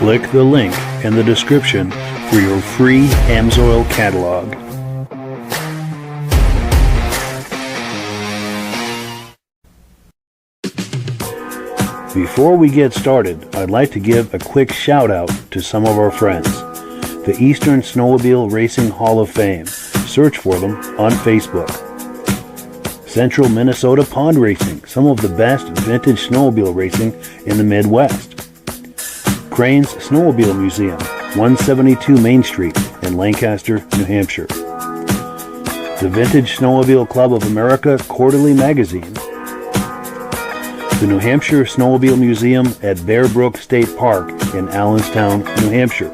Click the link in the description for your free Amsoil catalog. Before we get started, I'd like to give a quick shout out to some of our friends. The Eastern Snowmobile Racing Hall of Fame. Search for them on Facebook. Central Minnesota Pond Racing, some of the best vintage snowmobile racing in the Midwest. Crane's Snowmobile Museum, 172 Main Street in Lancaster, New Hampshire. The Vintage Snowmobile Club of America Quarterly Magazine. The New Hampshire Snowmobile Museum at Bear Brook State Park in Allenstown, New Hampshire.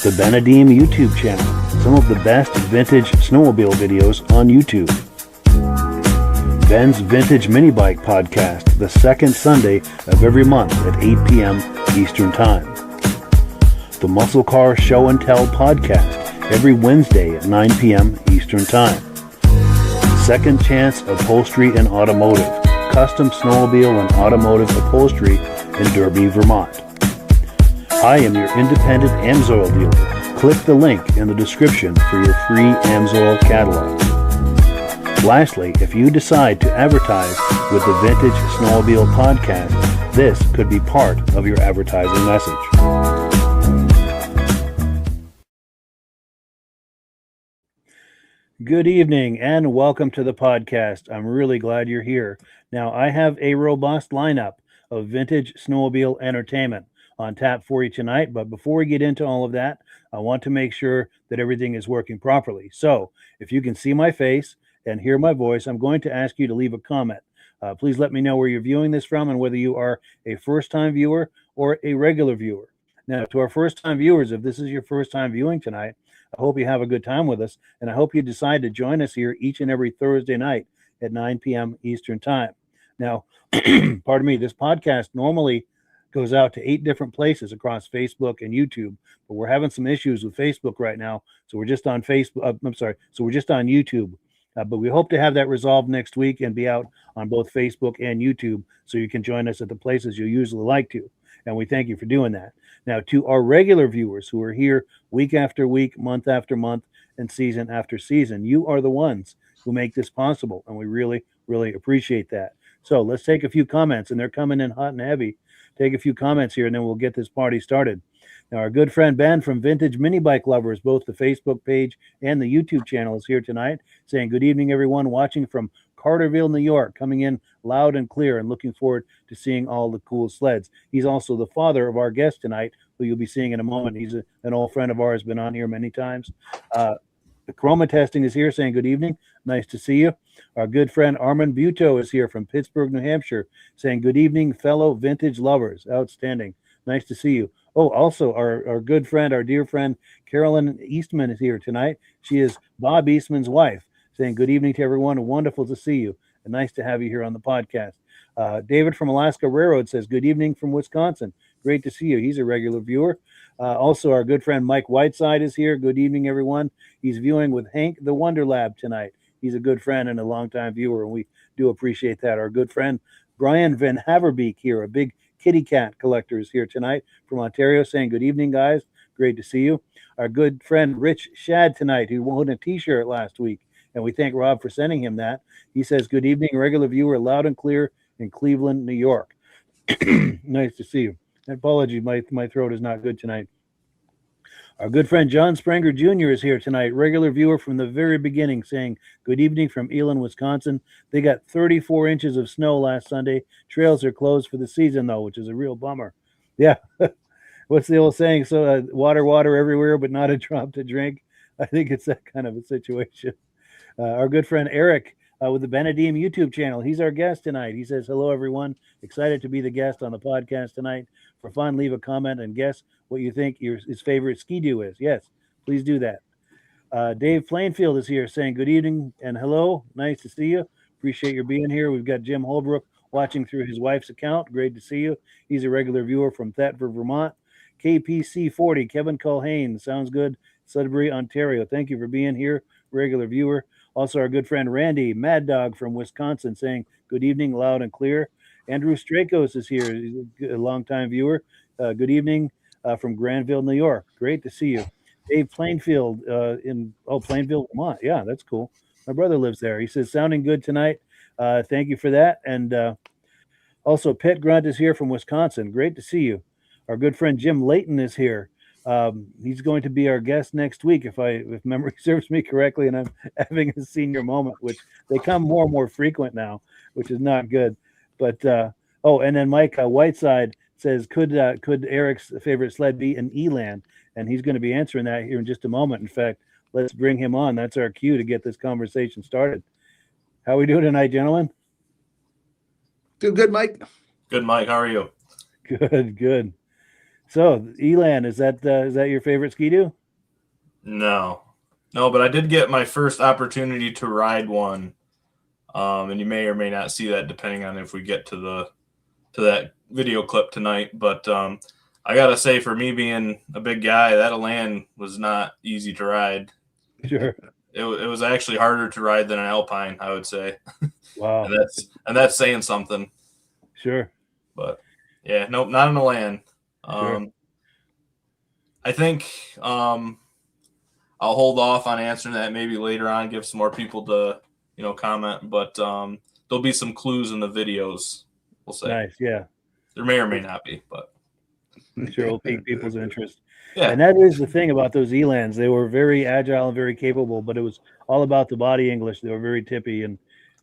The Benedeem YouTube channel, some of the best vintage snowmobile videos on YouTube. Ben's Vintage Mini Bike Podcast, the second Sunday of every month at 8 p.m. Eastern Time. The Muscle Car Show and Tell Podcast, every Wednesday at 9 p.m. Eastern Time. Second Chance Upholstery and Automotive, custom snowmobile and automotive upholstery in Derby, Vermont. I am your independent Amsoil dealer. Click the link in the description for your free Amsoil catalog. Lastly, if you decide to advertise with the Vintage Snowmobile Podcast, this could be part of your advertising message. Good evening and welcome to the podcast. I'm really glad you're here. Now, I have a robust lineup of vintage snowmobile entertainment on tap for you tonight, but before we get into all of that, I want to make sure that everything is working properly. So, if you can see my face and hear my voice, I'm going to ask you to leave a comment. Please let me know where you're viewing this from and whether you are a first-time viewer or a regular viewer. Now, to our first-time viewers, if this is your first time viewing tonight, I hope you have a good time with us, and I hope you decide to join us here each and every Thursday night at 9 p.m. Eastern Time. Now, pardon me, this podcast normally goes out to 8 different places across Facebook and YouTube, but we're having some issues with Facebook right now, so we're just on Facebook. So we're just on YouTube. But we hope to have that resolved next week and be out on both Facebook and YouTube, so you can join us at the places you usually like to. And we thank you for doing that. Now, to our regular viewers who are here week after week, month after month, and season after season, you are the ones who make this possible, and we really, really appreciate that. So let's take a few comments, and they're coming in hot and heavy. Take a few comments here, and then we'll get this party started. Now, our good friend Ben from Vintage Mini Bike Lovers, both the Facebook page and the YouTube channel, is here tonight, saying, good evening, everyone, watching from Carterville, New York, coming in loud and clear and looking forward to seeing all the cool sleds. He's also the father of our guest tonight, who you'll be seeing in a moment. He's an old friend of ours, been on here many times. The Chroma Testing is here, saying good evening. Nice to see you. Our good friend Armin Buto is here from Pittsburgh, New Hampshire, saying good evening, fellow vintage lovers. Outstanding. Nice to see you. Oh, also, our good friend, our dear friend, Carolyn Eastman is here tonight. She is Bob Eastman's wife, saying good evening to everyone. Wonderful to see you. And nice to have you here on the podcast. David from Alaska Railroad says good evening from Wisconsin. Great to see you. He's a regular viewer. Also, our good friend Mike Whiteside is here. Good evening, everyone. He's viewing with Hank the Wonder Lab tonight. He's a good friend and a longtime viewer, and we do appreciate that. Our good friend Brian Van Haverbeek here, a big kitty cat collector, is here tonight from Ontario, saying good evening, guys. Great to see you. Our good friend Rich Shad tonight, who won a t-shirt last week, and we thank Rob for sending him that. He says good evening, regular viewer, loud and clear in Cleveland, New York. Nice to see you. Apologies, my throat is not good tonight. Our good friend John Sprenger Jr. is here tonight, regular viewer from the very beginning, saying good evening from Elon, Wisconsin. They got 34 inches of snow last Sunday. Trails are closed for the season, though, which is a real bummer. Yeah. What's the old saying? So water everywhere, but not a drop to drink. I think it's that kind of a situation. Our good friend Eric with the Benedeem YouTube channel. He's our guest tonight. He says, hello, everyone. Excited to be the guest on the podcast tonight. For fun, leave a comment and guess what you think his favorite ski-doo is. Yes, please do that. Dave Plainfield is here saying good evening and hello. Nice to see you. Appreciate your being here. We've got Jim Holbrook watching through his wife's account. Great to see you. He's a regular viewer from Thetford, Vermont. KPC 40, Kevin Culhane. Sounds good. Sudbury, Ontario. Thank you for being here, regular viewer. Also, our good friend Randy Mad Dog from Wisconsin saying good evening, loud and clear. Andrew Strakos is here. He's a longtime viewer. Good evening from Granville, New York. Great to see you. Dave Plainfield Plainfield, Vermont. Yeah, that's cool. My brother lives there. He says, sounding good tonight. Thank you for that. And also, Pitt Grunt is here from Wisconsin. Great to see you. Our good friend Jim Layton is here. He's going to be our guest next week, if memory serves me correctly, and I'm having a senior moment, which they come more and more frequent now, which is not good. But and then Mike Whiteside says, could Eric's favorite sled be an Elan? And he's going to be answering that here in just a moment. In fact, let's bring him on. That's our cue to get this conversation started. How are we doing tonight, gentlemen? Doing good, Mike. Good, Mike. How are you? Good. So, Elan, is that your favorite Ski-Doo? No, but I did get my first opportunity to ride one, and you may or may not see that depending on if we get to that video clip tonight. But I gotta say, for me being a big guy, that Elan was not easy to ride. Sure. It was actually harder to ride than an Alpine, I would say. Wow. and that's saying something. Sure. But yeah, nope, not an Elan. Sure. I think I'll hold off on answering that maybe later on, give some more people to comment. But there'll be some clues in the videos. We'll say. Nice. Yeah. There may or may not be, but sure will pique people's interest. Yeah. And that is the thing about those Elans. They were very agile and very capable, but it was all about the body English. They were very tippy, and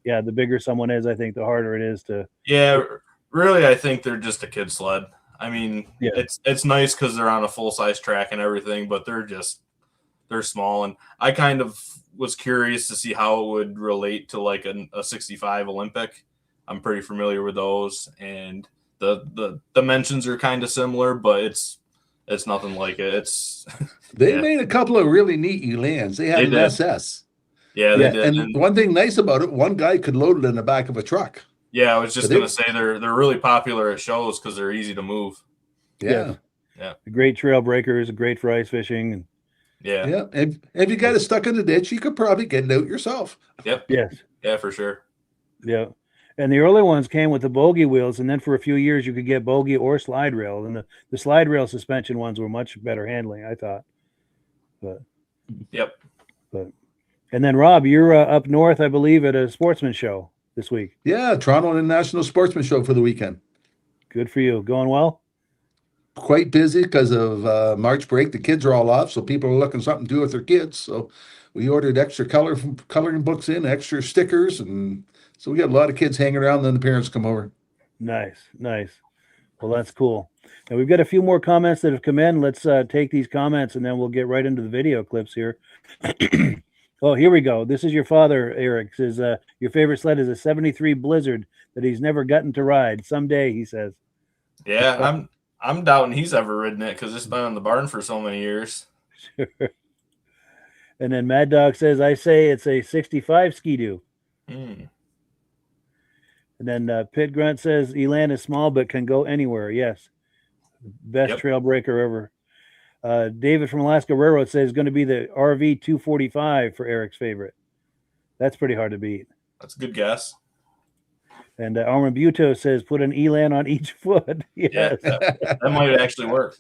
yeah, the bigger someone is, I think the harder it is to. Yeah, really, I think they're just a kid sled. I mean, yeah. It's nice because they're on a full size track and everything, but they're small. And I kind of was curious to see how it would relate to like a 65 Olympic. I'm pretty familiar with those, and the dimensions are kind of similar, but it's nothing like it. They made a couple of really neat Elans. They had an SS. Yeah, they did. And one thing nice about it, one guy could load it in the back of a truck. Yeah, I was just going to say they're really popular at shows because they're easy to move. Yeah. A great trail breakers, great for ice fishing. And yeah. And if you got it stuck in the ditch, you could probably get it out yourself. Yep. Yes. Yeah, for sure. Yeah. And the early ones came with the bogey wheels, and then for a few years you could get bogey or slide rail. And the slide rail suspension ones were much better handling, I thought. But and then Rob, you're up north, I believe, at a sportsman show this week. Yeah, Toronto International Sportsman Show for the weekend. Good for you. Going well? Quite busy because of March break. The kids are all off, so people are looking something to do with their kids. So we ordered extra coloring books in, extra stickers, and so we got a lot of kids hanging around, and then the parents come over. Nice. Well, that's cool. Now we've got a few more comments that have come in. Let's take these comments, and then we'll get right into the video clips here. Oh, here we go. This is your father, Eric. Says your favorite sled is a 73 Blizzard that he's never gotten to ride. Someday, he says. Yeah, I'm doubting he's ever ridden it because it's been in the barn for so many years. Sure. And then Mad Dog says, I say it's a 65 Ski-Doo. And then Pit Grunt says, Elan is small but can go anywhere. Yes. Best trail breaker ever. David from Alaska Railroad says it's going to be the RV 245 for Eric's favorite. That's pretty hard to beat. That's a good guess. And Armin Buto says put an Elan on each foot. Yes. Yeah, that might actually work.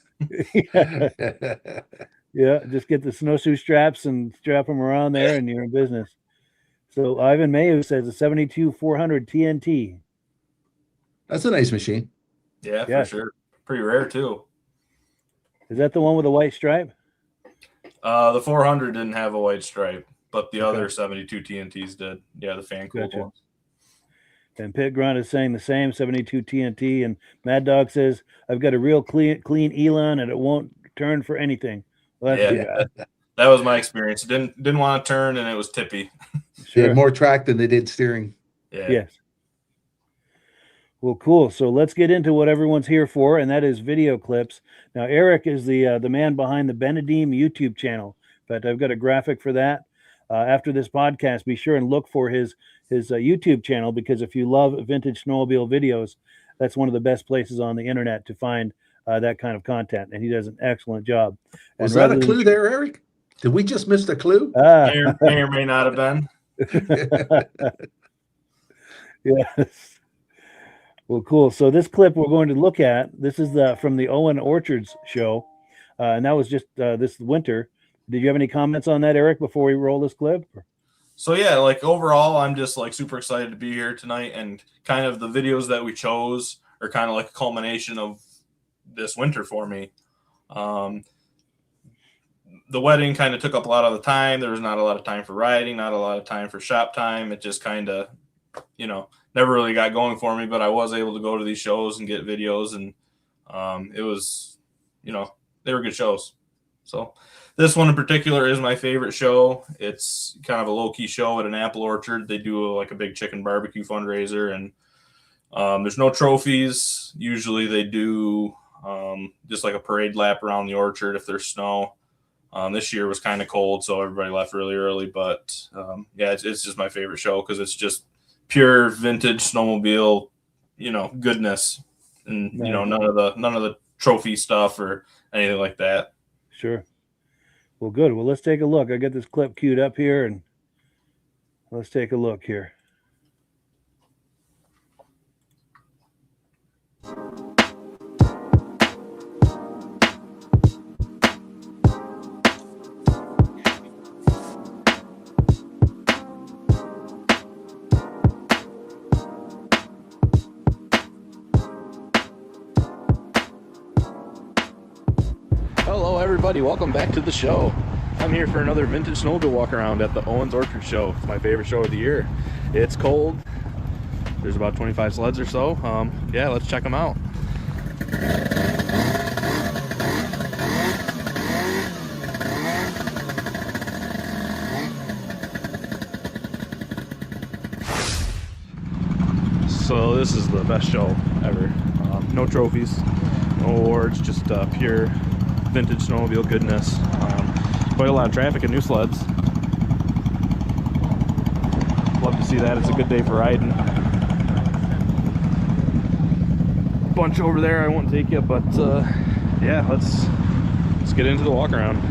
Yeah, just get the snowshoe straps and strap them around there, and you're in business. So Ivan Mayu says a 72 400 TNT. That's a nice machine. Yeah, for sure. Pretty rare too. Is that the one with the white stripe? The 400 didn't have a white stripe, but the other 72 TNTs did. Yeah, the fan cooled ones. And Pit Grunt is saying the same, 72 TNT. And Mad Dog says, I've got a real clean Elan, and it won't turn for anything. Well, that's that was my experience. Didn't want to turn, and it was tippy. They had more track than they did steering. Yeah. Yes. Well, cool. So let's get into what everyone's here for, and that is video clips. Now, Eric is the man behind the Benedeem YouTube channel. In fact, I've got a graphic for that. After this podcast, be sure and look for his YouTube channel, because if you love vintage snowmobile videos, that's one of the best places on the internet to find that kind of content, and he does an excellent job. Was that a clue there, Eric? Did we just miss the clue? May or may not have been. Yes. Well, cool. So this clip we're going to look at, this is from the Owen Orchards show, and that was just this winter. Did you have any comments on that, Eric, before we roll this clip? So yeah, like overall, I'm just like super excited to be here tonight, and kind of the videos that we chose are kind of like a culmination of this winter for me. The wedding kind of took up a lot of the time. There was not a lot of time for riding, not a lot of time for shop time. It just kind of, never really got going for me, but I was able to go to these shows and get videos, and it was, they were good shows. So this one in particular is my favorite show. It's kind of a low-key show at an apple orchard. They do like a big chicken barbecue fundraiser, and there's no trophies. Usually they do just like a parade lap around the orchard if there's snow. This year was kind of cold, so everybody left really early. But it's just my favorite show because it's just pure vintage snowmobile, goodness, and none of the trophy stuff or anything like that. Sure. Well, good. Well, let's take a look. I got this clip queued up here, and let's take a look here. Hello everybody, welcome back to the show. I'm here for another vintage snowmobile walk around at the Owens Orchard show. It's my favorite show of the year. It's cold. There's about 25 sleds or so. Let's check them out. So this is the best show ever. No trophies, no awards, just pure vintage snowmobile goodness. Quite a lot of traffic and new sleds. Love to see that. It's a good day for riding. Bunch over there I won't take you, but let's get into the walk around.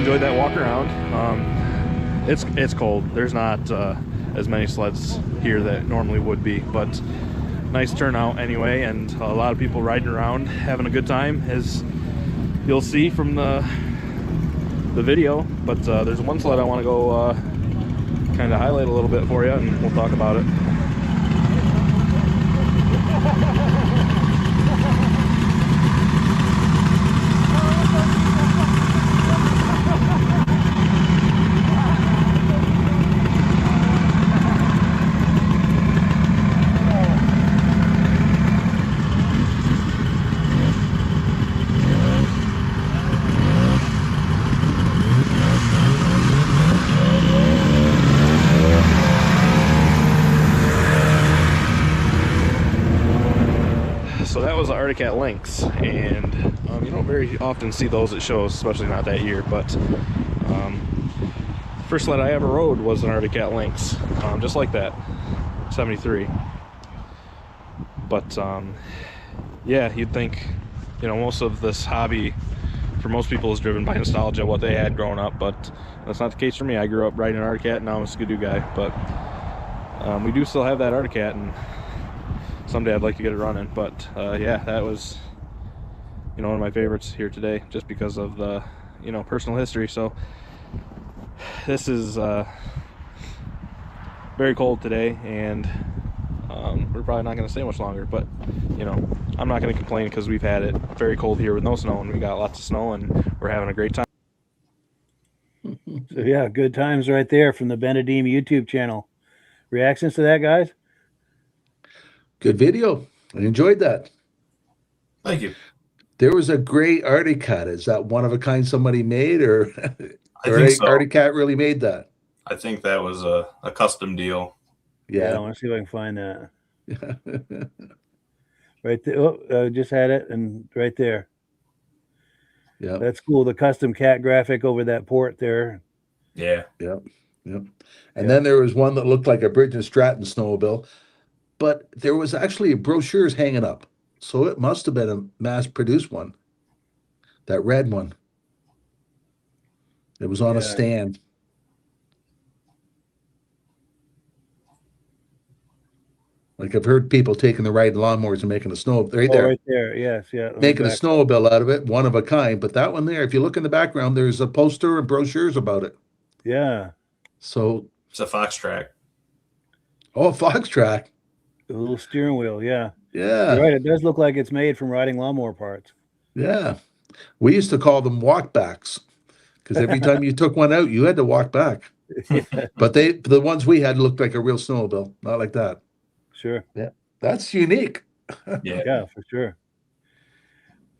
enjoyed that walk around. It's cold. There's not as many sleds here that normally would be, but nice turnout anyway, and a lot of people riding around having a good time, as you'll see from the video. But there's one sled I want to go kind of highlight a little bit for you, and we'll talk about it. So that was the Arctic Cat Lynx, and you don't very often see those at shows, especially not that year. But first sled I ever rode was an Arctic Cat Lynx, just like that, 73. But yeah, you'd think, most of this hobby for most people is driven by nostalgia, what they had growing up, but that's not the case for me. I grew up riding an Arctic Cat, and now I'm a Skidoo guy. But we do still have that Arctic Cat, and someday I'd like to get it running. But yeah, that was one of my favorites here today, just because of the personal history. So this is very cold today, and we're probably not going to stay much longer, but I'm not going to complain, because we've had it very cold here with no snow, and we got lots of snow, and we're having a great time. So yeah, good times right there from the Benedeem YouTube channel. Reactions to that, guys? Good video. I enjoyed that. Thank you. There was a gray Arctic Cat. Is that one of a kind somebody made, or I think so. Arctic Cat really made that? I think that was a custom deal. Yeah, I want to see if I can find that. Right there. Oh, just had it, and right there. Yeah, that's cool. The custom cat graphic over that port there. Yeah. Yep. And then there was one that looked like a Bridge and Stratton snowmobile, but there was actually brochures hanging up, so it must have been a mass-produced one. That red one. It was on a stand. Like, I've heard people taking the ride lawnmowers and making a snow right there. Right there, yes, yeah. Making a snowmobile out of it, one of a kind. But that one there, if you look in the background, there's a poster and brochures about it. Yeah. So it's a Fox track. Oh, a Fox track. A little steering wheel, yeah. Yeah. You're right, it does look like it's made from riding lawnmower parts. Yeah. We used to call them walkbacks, because every time you took one out, you had to walk back. Yeah. But the ones we had looked like a real snowmobile, not like that. Sure. Yeah. That's unique. Yeah, for sure.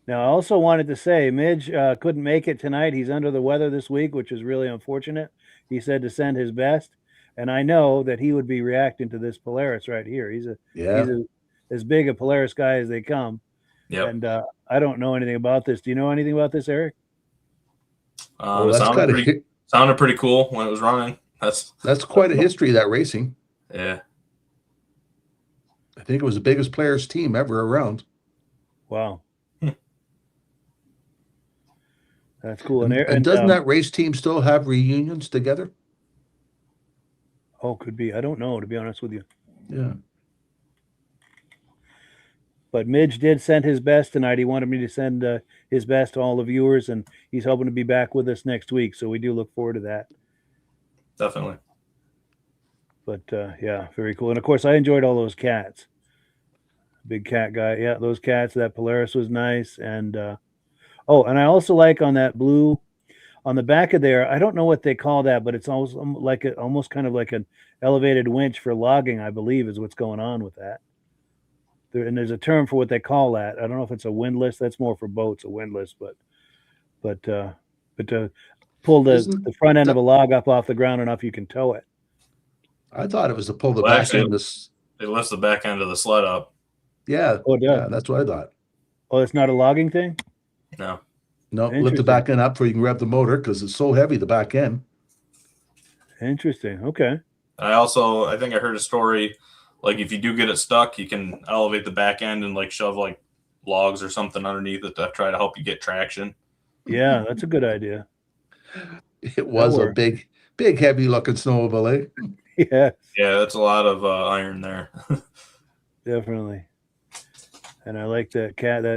Now, I also wanted to say, Midge couldn't make it tonight. He's under the weather this week, which is really unfortunate. He said to send his best, and I know that he would be reacting to this Polaris right here. He's as big a Polaris guy as they come. Yeah. And I don't know anything about this. Do you know anything about this, Eric? Sounded pretty cool when it was running. That's quite a history, that racing. Yeah. I think it was the biggest players team ever around. Wow. That's cool. And doesn't that race team still have reunions together? Oh, could be. I don't know, to be honest with you. Yeah. But Midge did send his best tonight. He wanted me to send his best to all the viewers, and he's hoping to be back with us next week. So we do look forward to that. Definitely. But yeah, very cool. And of course, I enjoyed all those cats. Big cat guy. Yeah, those cats. That Polaris was nice. And and I also like on that blue, on the back of there, I don't know what they call that, but it's almost like almost kind of like an elevated winch for logging, I believe, is what's going on with that. And there's a term for what they call that. I don't know if it's a windlass. That's more for boats, a windlass. But to pull the front end of a log up off the ground enough you can tow it. I thought it was to pull the back end. It lifts the back end of the sled up. Yeah. Oh, it does. Yeah, that's what I thought. Oh, it's not a logging thing? No. No, lift the back end up before you can grab the motor, because it's so heavy, the back end. Interesting. Okay. I think I heard a story, like if you do get it stuck, you can elevate the back end and like shove like logs or something underneath it to try to help you get traction. Yeah, that's a good idea. It was a worked. big, heavy looking snowmobile, eh? Yeah, Yeah, that's a lot of iron there. definitely. And I like that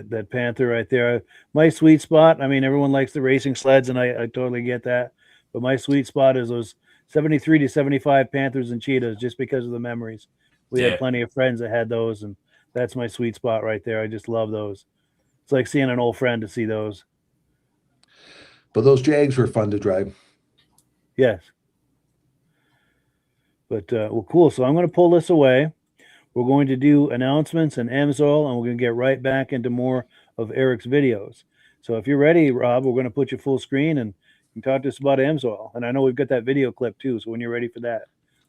that Panther right there. My sweet spot. I mean, everyone likes the racing sleds, and I totally get that. But my sweet spot is those 73 to 75 Panthers and Cheetahs, just because of the memories. We had Yeah. plenty of friends that had those, and that's my sweet spot right there. I just love those. It's like seeing an old friend to see those. But those Jags were fun to drive. Yes. But well, cool. So I'm going to pull this away. We're going to do announcements and AMSOIL, and we're going to get right back into more of Eric's videos. So if you're ready, Rob, we're going to put you full screen and you can talk to us about AMSOIL. And I know we've got that video clip too. So when you're ready for that,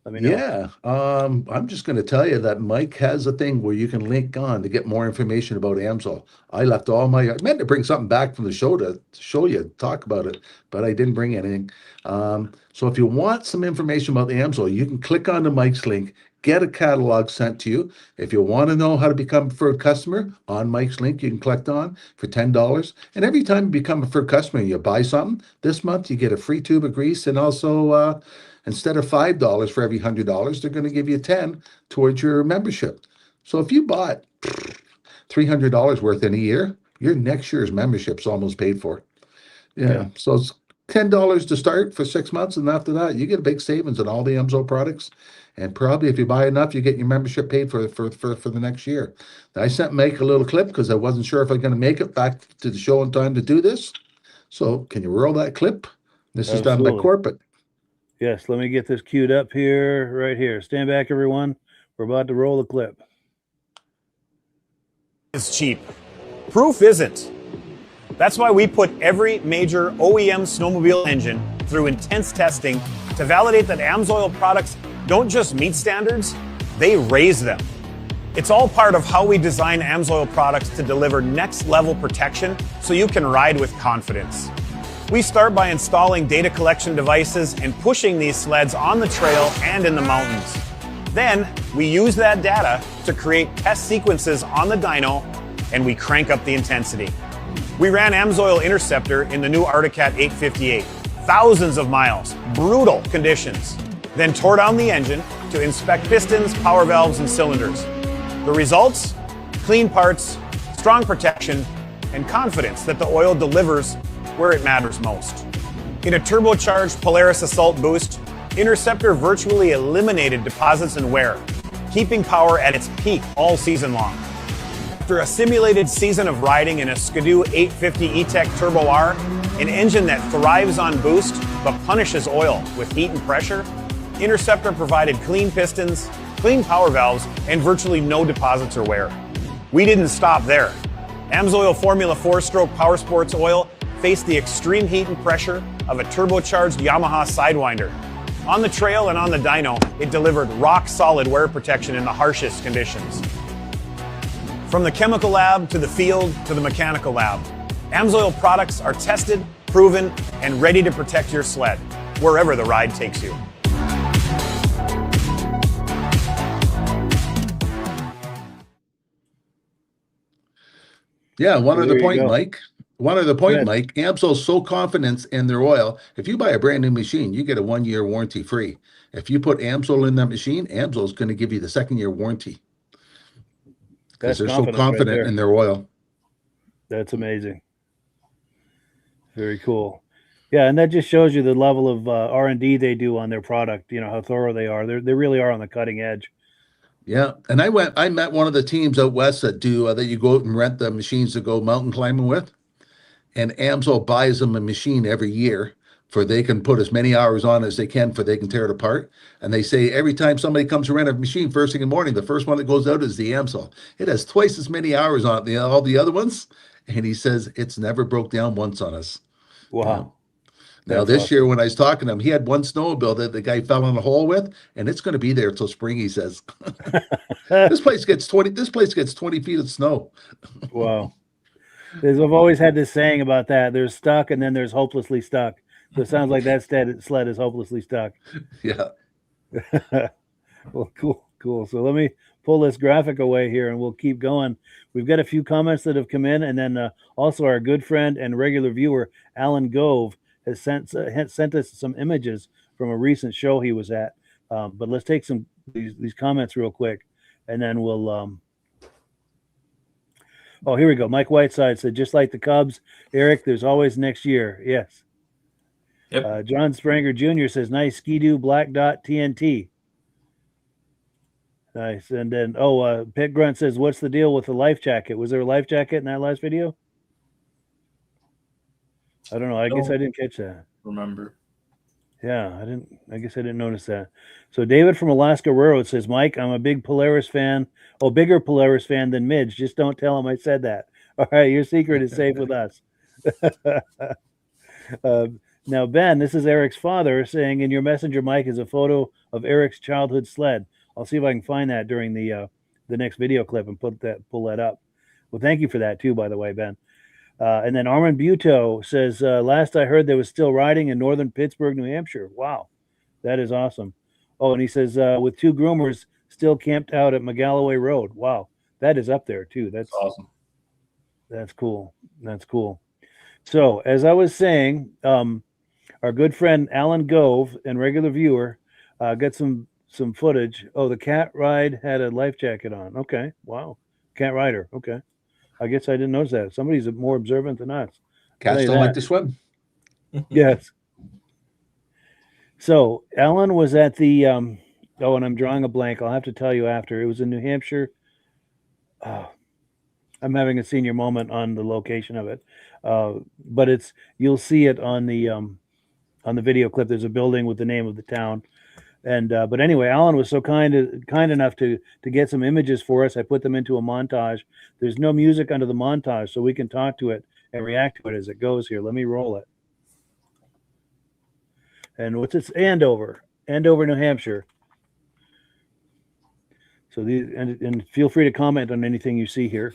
let me know. Yeah. I'm just going to tell you that Mike has a thing where you can link on to get more information about AMSOIL. I left I meant to bring something back from the show to show you, talk about it, but I didn't bring anything. So if you want some information about the AMSOIL, you can click on the Mike's link, get a catalog sent to you. If you want to know how to become a preferred customer, on Mike's link, you can click on for $10. And every time you become a preferred customer, you buy something. This month, you get a free tube of grease, and also instead of $5 for every $100, they're going to give you 10 towards your membership. So if you bought $300 worth in a year, your next year's membership's almost paid for. Yeah. So it's $10 to start for 6 months, and after that, you get a big savings on all the AMSOIL products. And probably if you buy enough, you get your membership paid for the next year. I sent Mike a little clip because I wasn't sure if I'm going to make it back to the show in time to do this. So can you roll that clip? This is done by Absolutely. Corporate. Yes, let me get this queued up here, right here. Stand back, everyone. We're about to roll the clip. It's cheap. Proof isn't. That's why we put every major OEM snowmobile engine through intense testing to validate that AMSOIL products don't just meet standards, they raise them. It's all part of how we design AMSOIL products to deliver next level protection so you can ride with confidence. We start by installing data collection devices and pushing these sleds on the trail and in the mountains. Then we use that data to create test sequences on the dyno, and we crank up the intensity. We ran AMSOIL Interceptor in the new Arctic 858, thousands of miles, brutal conditions. Then tore down the engine to inspect pistons, power valves, and cylinders. The results? Clean parts, strong protection, and confidence that the oil delivers where it matters most. In a turbocharged Polaris Assault Boost, Interceptor virtually eliminated deposits and wear, keeping power at its peak all season long. After a simulated season of riding in a Skidoo 850 E-Tech Turbo R, an engine that thrives on boost but punishes oil with heat and pressure, Interceptor provided clean pistons, clean power valves, and virtually no deposits or wear. We didn't stop there. AMSOIL Formula 4-stroke Power Sports oil faced the extreme heat and pressure of a turbocharged Yamaha Sidewinder. On the trail and on the dyno, it delivered rock-solid wear protection in the harshest conditions. From the chemical lab to the field to the mechanical lab, AMSOIL products are tested, proven, and ready to protect your sled, wherever the ride takes you. Yeah, one There other you point, go. Mike. One other point, Yes. Mike. AMSOIL's so confident in their oil. If you buy a brand new machine, you get a 1-year warranty free. If you put AMSOIL in that machine, AMSOIL's going to give you the 2nd-year warranty because That's they're so confidence right confident there. in their oil. That's amazing. Very cool. Yeah, and that just shows you the level of R&D they do on their product. You know how thorough they are. They really are on the cutting edge. Yeah, and I met one of the teams out west that do that you go out and rent the machines to go mountain climbing with, and AMSOIL buys them a machine every year for they can put as many hours on as they can for they can tear it apart. And they say every time somebody comes to rent a machine first thing in the morning, the first one that goes out is the AMSOIL. It has twice as many hours on it than all the other ones, and he says it's never broke down once on us. Wow. Now, That's this awesome. year when I was talking to him, he had one snowmobile that the guy fell in a hole with, and it's going to be there till spring, he says. This place gets 20 feet of snow. Wow. I've always had this saying about that. There's stuck and then there's hopelessly stuck. So it sounds like that sled is hopelessly stuck. Yeah. Well, cool. So let me pull this graphic away here and we'll keep going. We've got a few comments that have come in, and then also our good friend and regular viewer, Alan Gove, has sent us some images from a recent show he was at. But let's take some these comments real quick, and then we'll. Oh, here we go. Mike Whiteside said, just like the Cubs, Eric, there's always next year. Yes. Yep. John Spranger Jr. says, nice Ski-Doo Black Dot TNT. Nice. And then, Pit Grunt says, what's the deal with the life jacket? Was there a life jacket in that last video? I don't know. I guess I didn't catch that. Remember. Yeah, I guess I didn't notice that. So David from Alaska Railroad says, Mike, I'm a big Polaris fan. Oh, bigger Polaris fan than Midge. Just don't tell him I said that. All right, your secret is safe with us. Now, Ben, this is Eric's father saying, in your messenger, Mike, is a photo of Eric's childhood sled. I'll see if I can find that during the next video clip and pull that up. Well, thank you for that too, by the way, Ben. And then Armin Buto says, last I heard there was still riding in northern Pittsburgh, New Hampshire. Wow, that is awesome. Oh, and he says, with 2 groomers still camped out at McGalloway Road. Wow, that is up there too. That's awesome. That's cool. That's cool. So, as I was saying, our good friend Alan Gove and regular viewer got some footage. Oh, the cat ride had a life jacket on. Okay, wow, cat rider. Okay. I guess I didn't notice that. Somebody's more observant than us. Cats don't like to swim. Yes. So Alan was at the and I'm drawing a blank. I'll have to tell you after. It was in New Hampshire. I'm having a senior moment on the location of it, but you'll see it on the video clip. There's a building with the name of the town. And but anyway, Alan was so kind enough to get some images for us. I put them into a montage. There's no music under the montage, so we can talk to it and react to it as it goes here. Let me roll it. And what's it? Andover, New Hampshire. So and feel free to comment on anything you see here.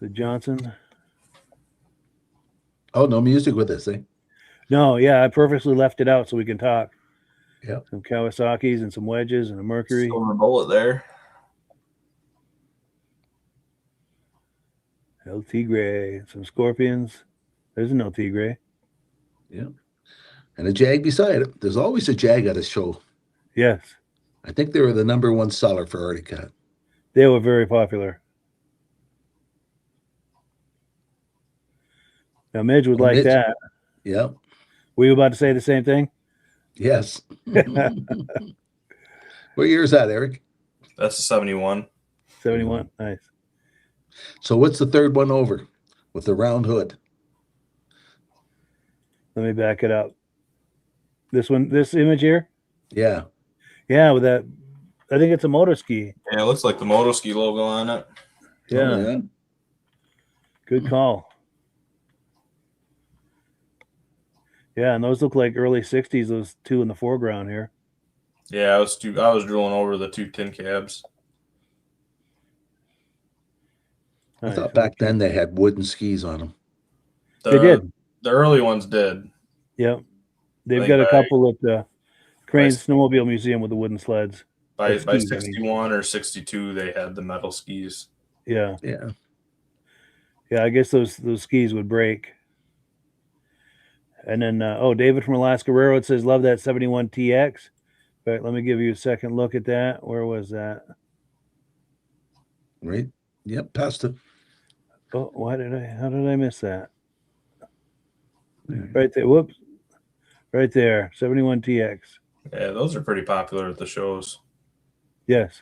The Johnson. Oh, no music with this, eh? No, yeah, I purposely left it out so we can talk. Yeah. Some Kawasaki's and some wedges and a Mercury. Silver bullet there. LT Gray, some Scorpions. There's an LT Gray. Yeah. And a Jag beside it. There's always a Jag at a show. Yes. I think they were the #1 seller for Arctic Cat. They were very popular. Now, Midge would like that. Yeah. Were you about to say the same thing? Yes. What year is that, Eric? That's a 71. 71. Nice. So what's the third one over with the round hood? Let me back it up. This image here? Yeah. Yeah, with that. I think it's a motor ski. Yeah, it looks like the moto ski logo on it. Yeah. Oh, yeah. Good call. Yeah, and those look like early 60s, those 2 in the foreground here. Yeah, I was drilling over the 2 tin cabs. I thought back then they had wooden skis on them. They did. The early ones did. Yep. They've got a couple at the Crane Snowmobile Museum with the wooden sleds. By 61 or 62, they had the metal skis. Yeah. Yeah. Yeah, I guess those skis would break. And then, David from Alaska Railroad says, love that 71 TX. But let me give you a second look at that. Where was that? Right. Yep. Past it. Oh, how did I miss that? Right there. Whoops. Right there. 71 TX. Yeah, those are pretty popular at the shows. Yes.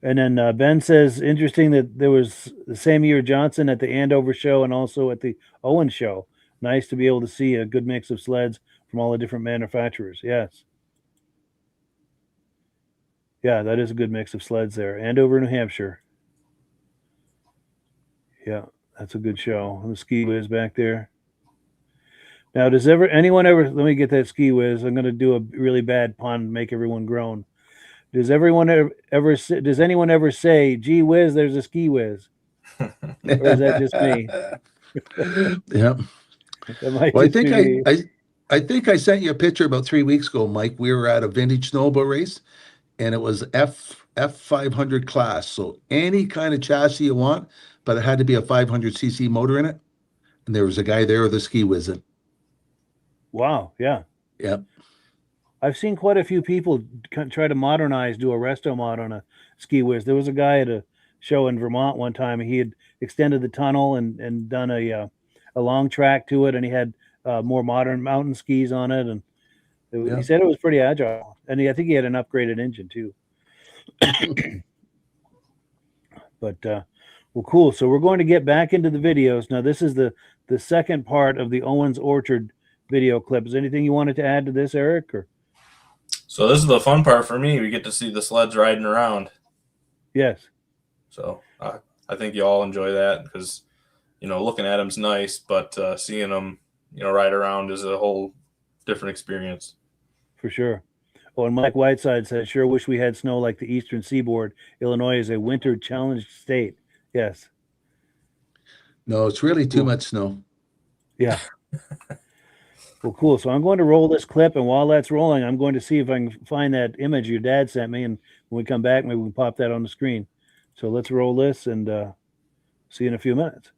And then Ben says, interesting that there was the same year Johnson at the Andover show and also at the Owen show. Nice to be able to see a good mix of sleds from all the different manufacturers. Yes. Yeah, that is a good mix of sleds there. Andover, New Hampshire. Yeah, that's a good show. The Ski Whiz back there. Now, does anyone ever, let me get that Ski Whiz. I'm going to do a really bad pun, make everyone groan. Does anyone ever say, gee whiz, there's a Ski Whiz? Or is that just me? Yeah. Well, I think I sent you a picture about 3 weeks ago, Mike. We were at a vintage snowmobile race, and it was F500 class. So any kind of chassis you want, but it had to be a 500cc motor in it. And there was a guy there with a ski whiz. Wow. Yeah. Yep. I've seen quite a few people try to modernize, do a resto mod on a ski whiz. There was a guy at a show in Vermont one time. He had extended the tunnel and done a long track to it, and he had more modern mountain skis on it. And he said it was pretty agile. And I think he had an upgraded engine too. But well, cool. So we're going to get back into the videos now. This is the second part of the Owens Orchard video clip. Is anything you wanted to add to this, Eric? Or So this is the fun part for me. We get to see the sleds riding around. yes. So I think you all enjoy that because, looking at them's nice, but seeing them, ride around is a whole different experience. For sure. Oh, and Mike Whiteside says, sure wish we had snow like the Eastern Seaboard. Illinois is a winter challenged state. Yes. No, it's really too much snow. Yeah. Well, cool. So I'm going to roll this clip, and while that's rolling, I'm going to see if I can find that image your dad sent me, and when we come back, maybe we can pop that on the screen. So let's roll this and see you in a few minutes.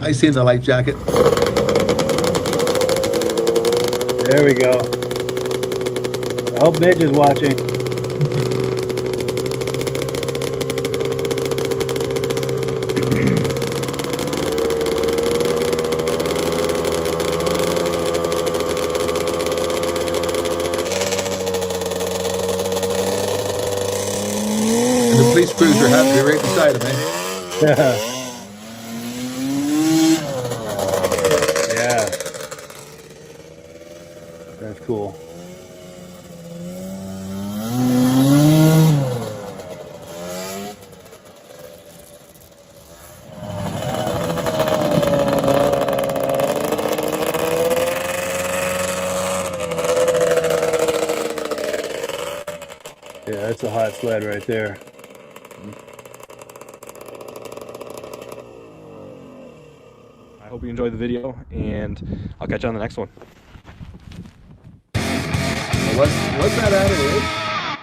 I seen the life jacket. There we go. I hope Mitch is watching. And the police cruiser happened to be right beside him, eh? Yeah. That's cool. Yeah, that's a hot sled right there. I hope you enjoyed the video, and I'll catch you on the next one. Was that out of the lake?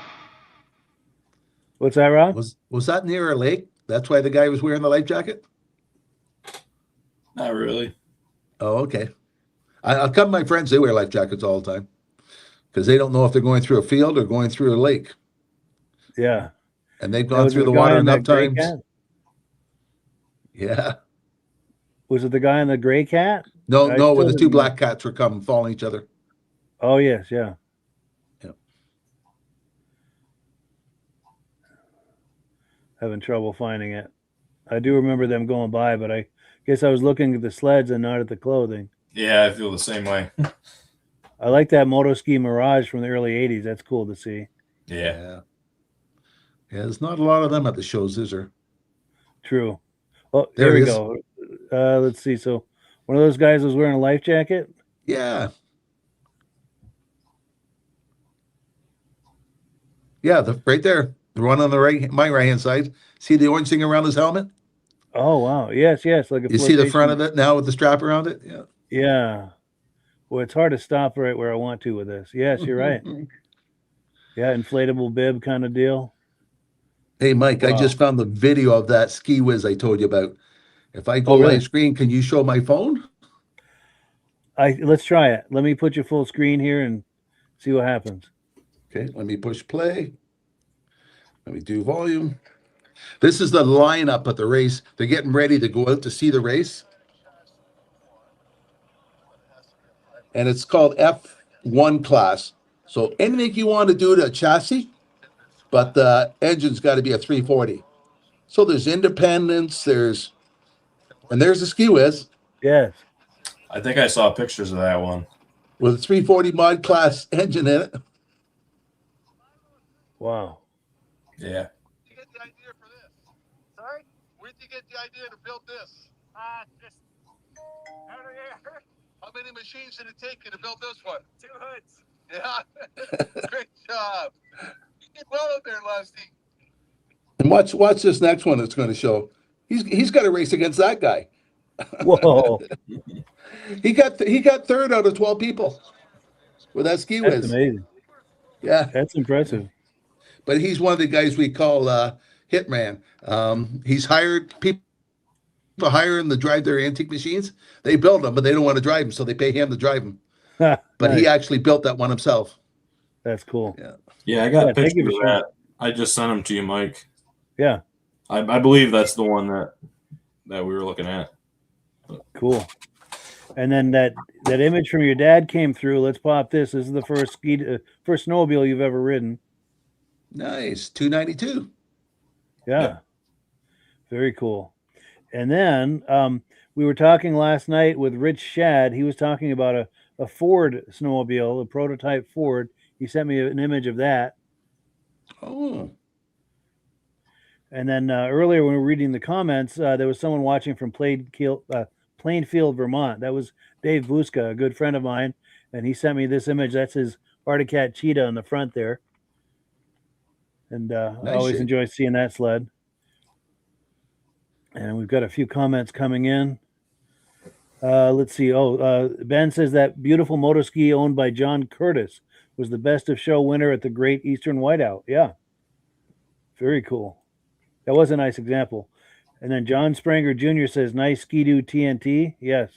What's that, Rob? Was that near a lake? That's why the guy was wearing the life jacket? Not really. Oh, okay. I'll come my friends, they wear life jackets all the time because they don't know if they're going through a field or going through a lake. Yeah. And they've That gone was through the the guy water in that enough gray times. cat? Yeah. Was it the guy in the gray cat? No, I no, when still the two didn't- black cats were coming, following each other. Oh, yes, yeah. Yeah. Having trouble finding it. I do remember them going by, but I guess I was looking at the sleds and not at the clothing. Yeah, I feel the same way. I like that Motoski Mirage from the early 80s. That's cool to see. Yeah. Yeah, there's not a lot of them at the shows, is there? True. Oh, There here it we is. go. Let's see. So one of those guys was wearing a life jacket. Yeah. Yeah, right there. The one on the right, my right-hand side. See the orange thing around his helmet? Oh, wow. Yes, yes. Like a You see the front flotation. of it now with the strap around it? Yeah. Yeah. Well, it's hard to stop right where I want to with this. Yes, you're right. Yeah, inflatable bib kind of deal. Hey, Mike, I Wow. just found the video of that ski whiz I told you about. If I go Oh, really? live screen, can you show my phone? Let's try it. Let me put you full screen here and see what happens. Okay, let me push play. Let me do volume. This is the lineup at the race. They're getting ready to go out to see the race. And it's called F1 class. So anything you want to do to a chassis, but the engine's got to be a 340. So there's independence, and there's the ski whiz Yes. I think I saw pictures of that one. with a 340 mod class engine in it. Wow. Yeah. You get the idea for this? Sorry? Where did you get the idea to build this? Just out of here. How many machines did it take you to build this one? 2 hoods. Yeah. Great job. You did well out there, Lusty. And watch this next one that's going to show. He's got to race against that guy. Whoa. He got third out of 12 people with that ski That's whiz. amazing. Yeah, That's impressive. but he's one of the guys we call hitman. He's hired people to hire him to drive their antique machines. They build them, but they don't want to drive them, so they pay him to drive them. But Nice. he actually built that one himself. That's cool. Yeah. Yeah, I got Yeah, thank you pictures for of that. I just sent them to you, Mike. Yeah. I believe that's the one that we were looking at. Cool. And then that image from your dad came through. Let's pop this. This is the first first snowmobile you've ever ridden. Nice, 292. Yeah. Yeah. Very cool. And then we were talking last night with Rich Shad. He was talking about a Ford snowmobile, a prototype Ford. He sent me an image of that. Oh, And then earlier when we were reading the comments, there was someone watching from Plainfield, Vermont. That was Dave Buska, a good friend of mine. And he sent me this image. That's his Arctic Cat Cheetah on the front there. And I Nice always shape. enjoy seeing that sled. And we've got a few comments coming in. Let's see. Ben says that beautiful motoski owned by John Curtis was the best of show winner at the Great Eastern Whiteout. Yeah. Very cool. That was a nice example. And then John Spranger Jr. says, nice Ski-Doo TNT. Yes.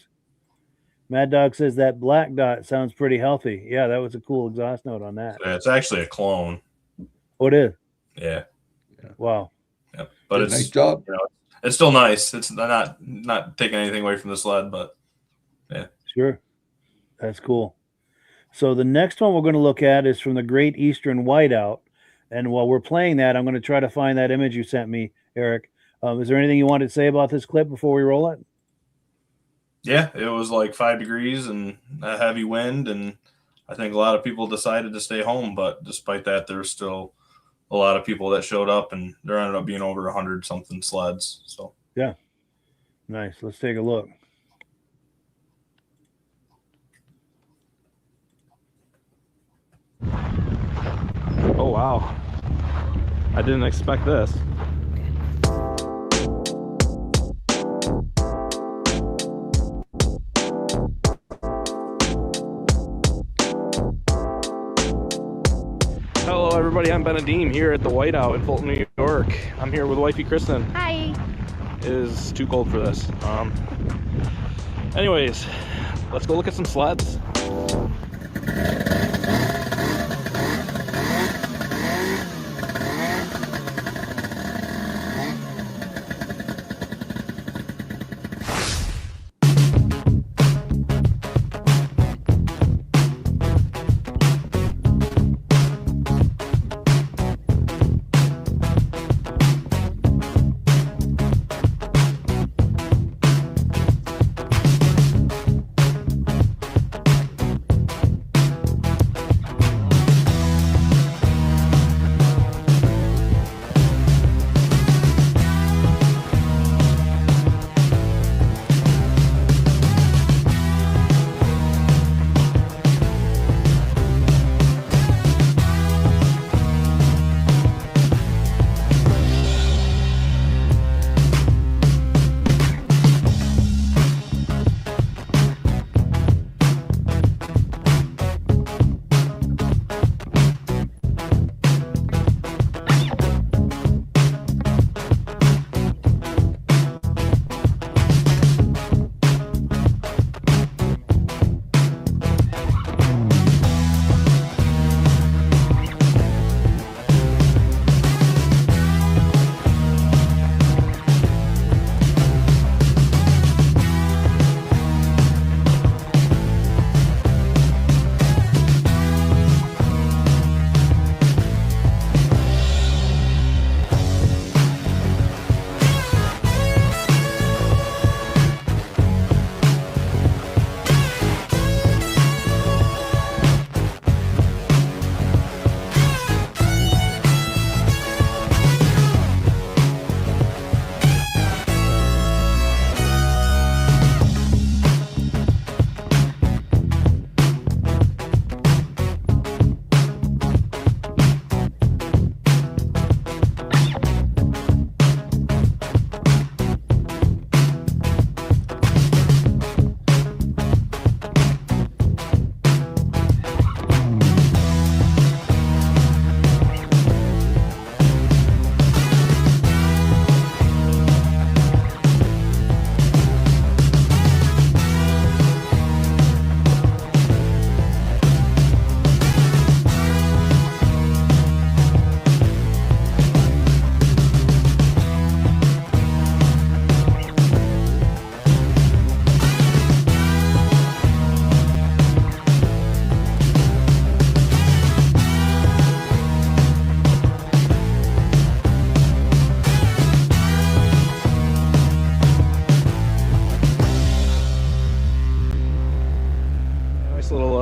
Mad Dog says that black dot sounds pretty healthy. Yeah, that was a cool exhaust note on that. Yeah, it's actually a clone. Oh, it is? Yeah. Wow. Yeah. But it's nice job. You know, it's still nice. It's not taking anything away from the sled, but yeah. Sure. That's cool. So the next one we're going to look at is from the Great Eastern Whiteout. And while we're playing that, I'm going to try to find that image you sent me, Eric. Is there anything you wanted to say about this clip before we roll it? Yeah, it was like 5 degrees and a heavy wind, and I think a lot of people decided to stay home. But despite that, there's still a lot of people that showed up, and there ended up being over 100 something sleds. So yeah, nice. Let's take a look. Oh, wow. I didn't expect this. Hello, everybody. I'm Benedeem here at the Whiteout in Fulton, New York. I'm here with wifey Kristen. Hi. It is too cold for this. Anyways, let's go look at some sleds.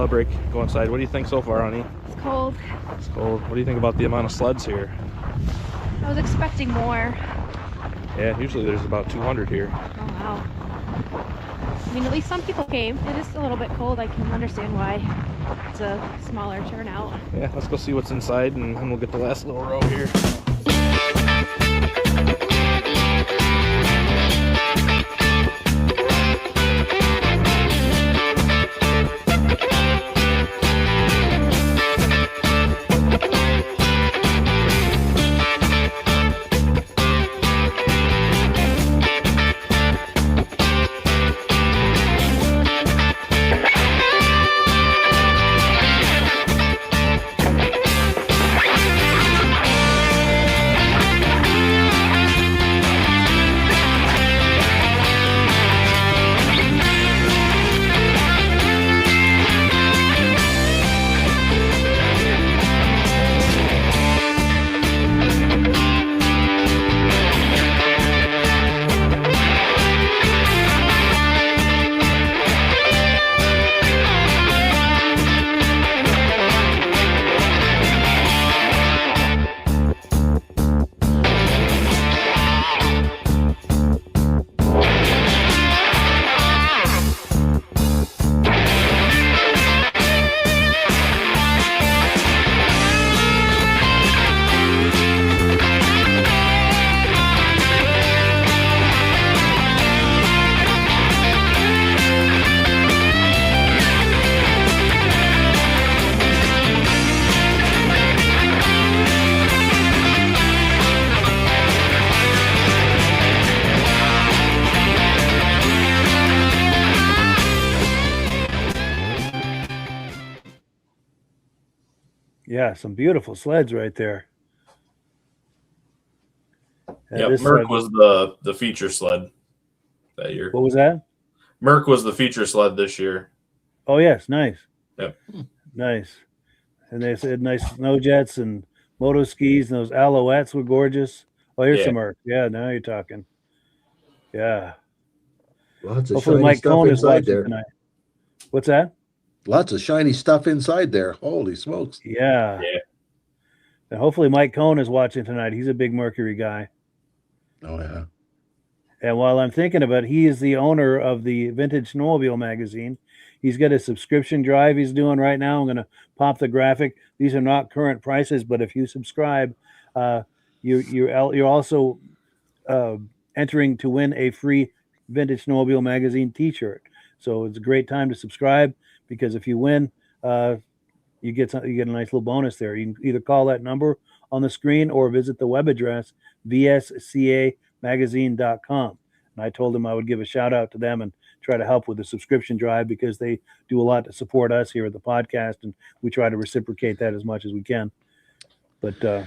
Break, go inside. What do you think so far, honey? It's cold. It's cold. What do you think about the amount of sleds here? I was expecting more. Yeah, usually there's about 200 here. Oh, wow. I mean, at least some people came. It is a little bit cold. I can understand why it's a smaller turnout. Yeah, let's go see what's inside, and then we'll get the last little row here. Yeah, some beautiful sleds right there. And Yeah, this Merc sled- was the feature sled that year. What was that? Merc was the feature sled this year. Oh yes, nice. Yep. Nice. And they said nice snow jets and moto skis, and those Alouettes were gorgeous. Oh, here's Yeah. some Merc. Yeah, now you're talking. Yeah. Lots of Hopefully shiny Mike stuff Cohn is inside watching there. tonight. What's that? Lots of shiny stuff inside there. Holy smokes. Yeah. Yeah. And hopefully Mike Cohn is watching tonight. He's a big Mercury guy. Oh, yeah. And while I'm thinking about it, he is the owner of the Vintage Snowmobile magazine. He's got a subscription drive he's doing right now. I'm going to pop the graphic. These are not current prices, but if you subscribe, you're also entering to win a free Vintage Snowmobile magazine T-shirt. So it's a great time to subscribe, because if you win, you get a nice little bonus there. You can either call that number on the screen or visit the web address vscamagazine.com. And I told him I would give a shout out to them and try to help with the subscription drive, because they do a lot to support us here at the podcast, and we try to reciprocate that as much as we can. But go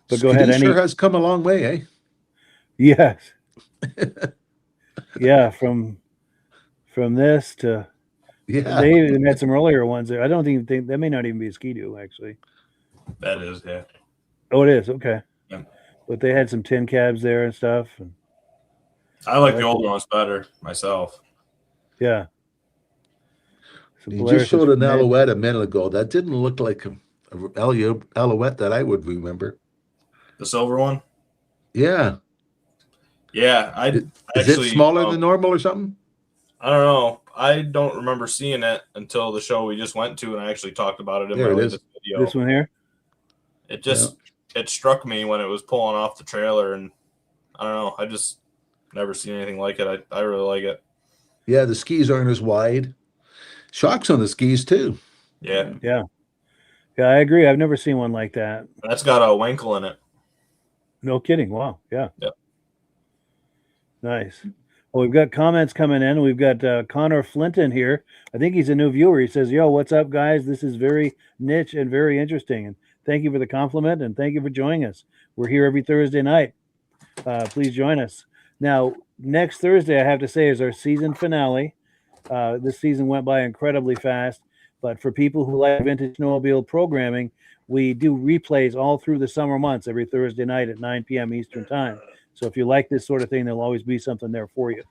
ahead. Sure has come a long way, eh? Yes. Yeah, from this to they even had some earlier ones there. I don't even think that may not even be a Ski-Doo, actually. That is, yeah. Oh, it is, okay. Yeah. But they had some tin cabs there and stuff. And I like the older ones better myself. yeah. So You Polaris just showed is an from Alouette a minute ago. That didn't look like a Alouette that I would remember. The silver one? Yeah. Yeah, Is actually, it smaller than normal or something? I don't know. I don't remember seeing it until the show we just went to, and I actually talked about it in There my it is. latest video. this one here. It just it struck me when it was pulling off the trailer, and I don't know. I just never seen anything like it. I really like it. Yeah, the skis aren't as wide. Shocks on the skis too. Yeah, Yeah, I agree. I've never seen one like that. that's got a Wankel in it. No kidding. Wow. Yeah. Yep. Nice. Well, we've got comments coming in. We've got Connor Flinton here. I think he's a new viewer. He says, "Yo, what's up, guys? This is very niche and very interesting. And thank you for the compliment, and thank you for joining us. We're here every Thursday night. Please join us." Now, next Thursday, I have to say, is our season finale. This season went by incredibly fast, but for people who like Vintage Snowmobile programming, we do replays all through the summer months every Thursday night at 9 p.m. Eastern Time. So if you like this sort of thing, there'll always be something there for you.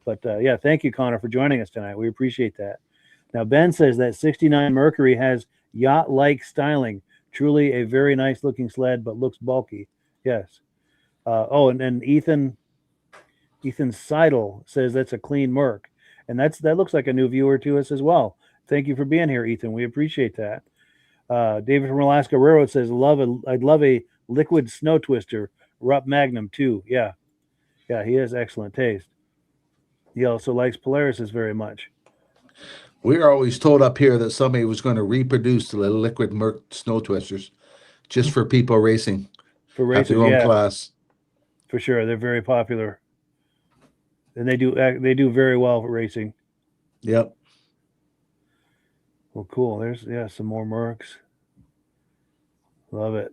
But yeah, thank you, Connor, for joining us tonight. We appreciate that. Now, Ben says that 69 Mercury has yacht-like styling. Truly a very nice-looking sled, but looks bulky. Yes. And then Ethan Seidel says that's a clean Merc. And that looks like a new viewer to us as well. Thank you for being here, Ethan. We appreciate that. David from Alaska Railroad says, I'd love a liquid snow twister. Rupp Magnum too. Yeah, he has excellent taste. He also likes Polaris's very much. We're always told up here that somebody was going to reproduce the liquid Merc snow twisters just for people racing. For at racing, their own yeah, class. for sure. They're very popular, and they do very well for racing. Yep. Well, cool. There's some more Mercs. Love it.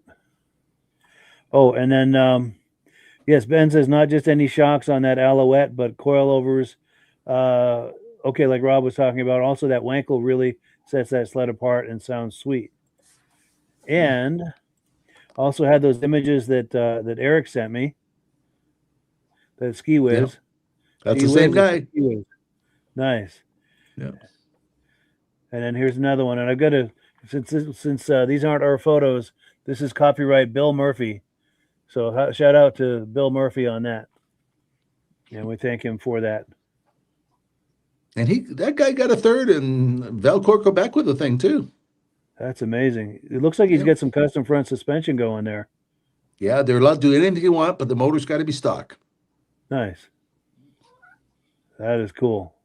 Oh, and then yes, Ben says not just any shocks on that Alouette, but coilovers. Okay, like Rob was talking about. Also, that Wankel really sets that sled apart and sounds sweet. And also had those images that Eric sent me. That Ski Whiz. Yep. That's Ski the same Whiz is guy. Ski Whiz. Nice. Yeah. And then here's another one. And I've got to, since these aren't our photos, this is copyright Bill Murphy. So shout out to Bill Murphy on that. And we thank him for that. And that guy got a third in Valcourt, Quebec with the thing too. That's amazing. It looks like he's got some custom front suspension going there. Yeah, they're allowed to do anything you want, but the motor's got to be stock. Nice. That is cool.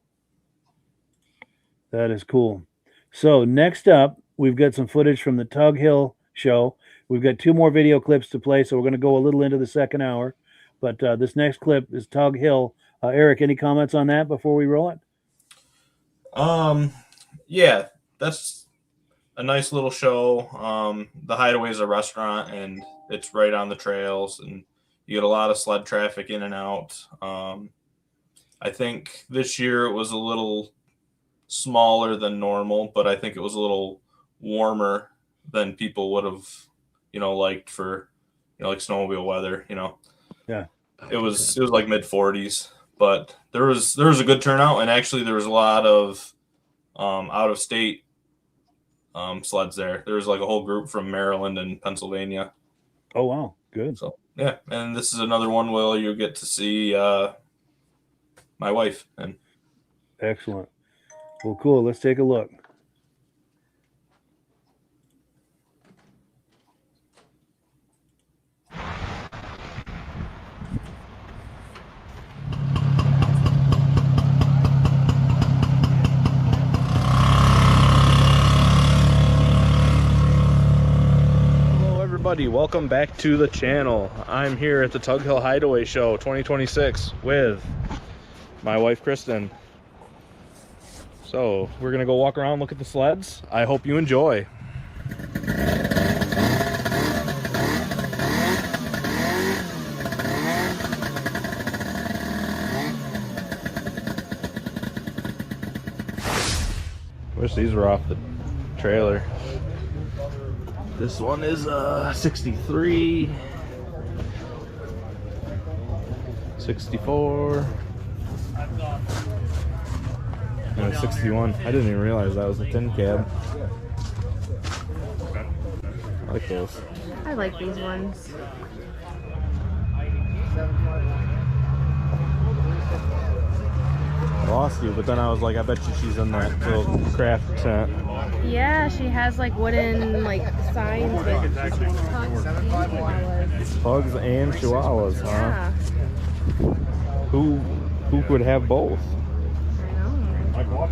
That is cool. So next up, we've got some footage from the Tug Hill show. We've got 2 more video clips to play, so we're going to go a little into the second hour. But this next clip is Tug Hill. Eric, any comments on that before we roll it? Yeah, that's a nice little show. The Hideaway is a restaurant, and it's right on the trails, and you get a lot of sled traffic in and out. I think this year it was a little smaller than normal, but I think it was a little warmer than people would have, liked for, like snowmobile weather. Yeah. It was like mid 40s, but there was a good turnout, and actually there was a lot of out of state sleds there. There was like a whole group from Maryland and Pennsylvania. Oh wow, good. So yeah, and this is another one where you get to see my wife. And Excellent. Well, cool. Let's take a look. Everybody, welcome back to the channel. I'm here at the Tug Hill Hideaway Show 2026 with my wife Kristen. So we're gonna go walk around, look at the sleds. I hope you enjoy. Wish these were off the trailer. This one is 63, 64, and a 61. I didn't even realize that was a tin cab. I like those. I like these ones. I lost you, but then I was like, I bet you she's in that little craft tent. Yeah, she has like wooden signs with Pugs and chihuahuas, huh? Yeah. Who could have both? I know.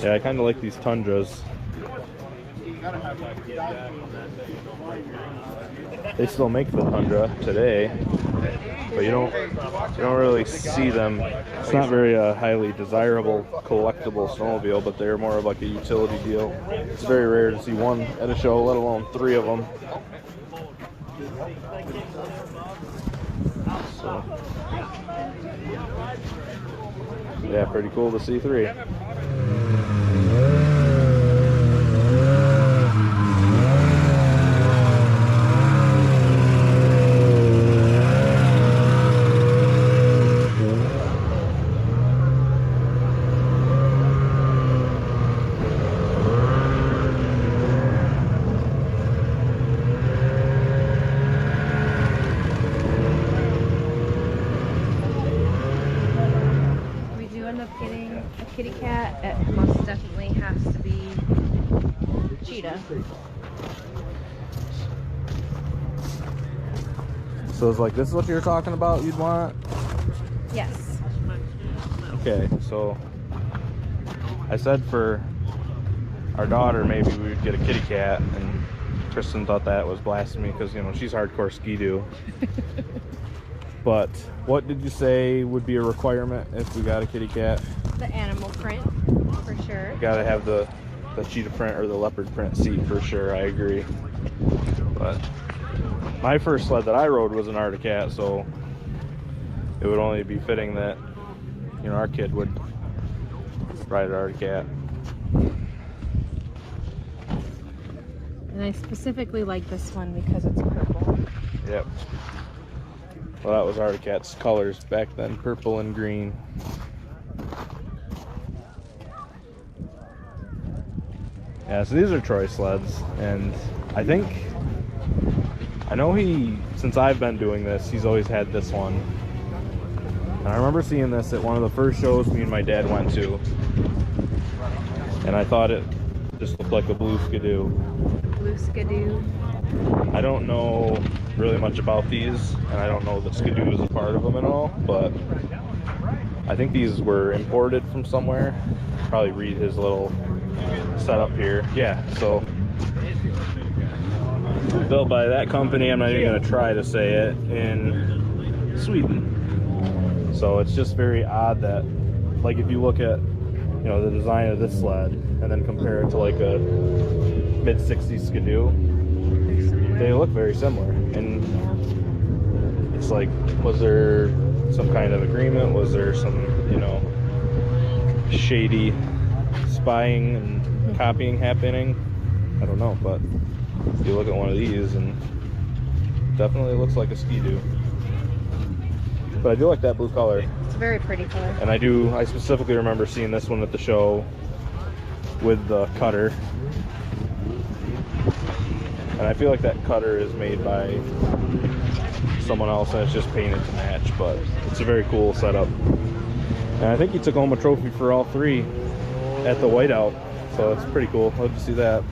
Yeah, I kind of like these Tundras. They still make the Tundra today, but you don't really see them. It's not very highly desirable, collectible snowmobile, but they're more of like a utility deal. It's very rare to see one at a show, let alone 3 of them. So, yeah, pretty cool to see 3. Kitty cat, it most definitely has to be cheetah. So it's like, this is what you're talking about you'd want? Yes. Okay, so I said for our daughter maybe we would get a kitty cat, and Kristen thought that was blasphemy because, you know, she's hardcore ski-doo. But what did you say would be a requirement if we got a kitty cat? The animal print, for sure. You gotta have the cheetah print or the leopard print seat for sure, I agree. But my first sled that I rode was an Arctic Cat, so it would only be fitting that, you know, our kid would ride an Arctic Cat. And I specifically like this one because it's purple. Yep. Well, that was Arctic Cat's colors back then, purple and green. Yeah, so these are Troy sleds, and I know since I've been doing this, he's always had this one. And I remember seeing this at one of the first shows me and my dad went to, and I thought it just looked like a blue Skidoo. Blue Skidoo. I don't know really much about these, and I don't know that Skidoo is a part of them at all, but I think these were imported from somewhere. Probably read his little setup here. Yeah, so built by that company, I'm not even going to try to say it, in Sweden. So it's just very odd that, like, if you look at, you know, the design of this sled and then compare it to like a mid-60s Skidoo, they look very similar. And it's like, was there some kind of agreement? Was there some, you know, shady spying and copying happening? I don't know, but you look at one of these and it definitely looks like a Skidoo. But I do like that blue color. It's a very pretty color. And I specifically remember seeing this one at the show with the cutter. And I feel like that cutter is made by someone else and it's just painted to match, but it's a very cool setup. And I think he took home a trophy for all three at the whiteout, so it's pretty cool. Love to see that.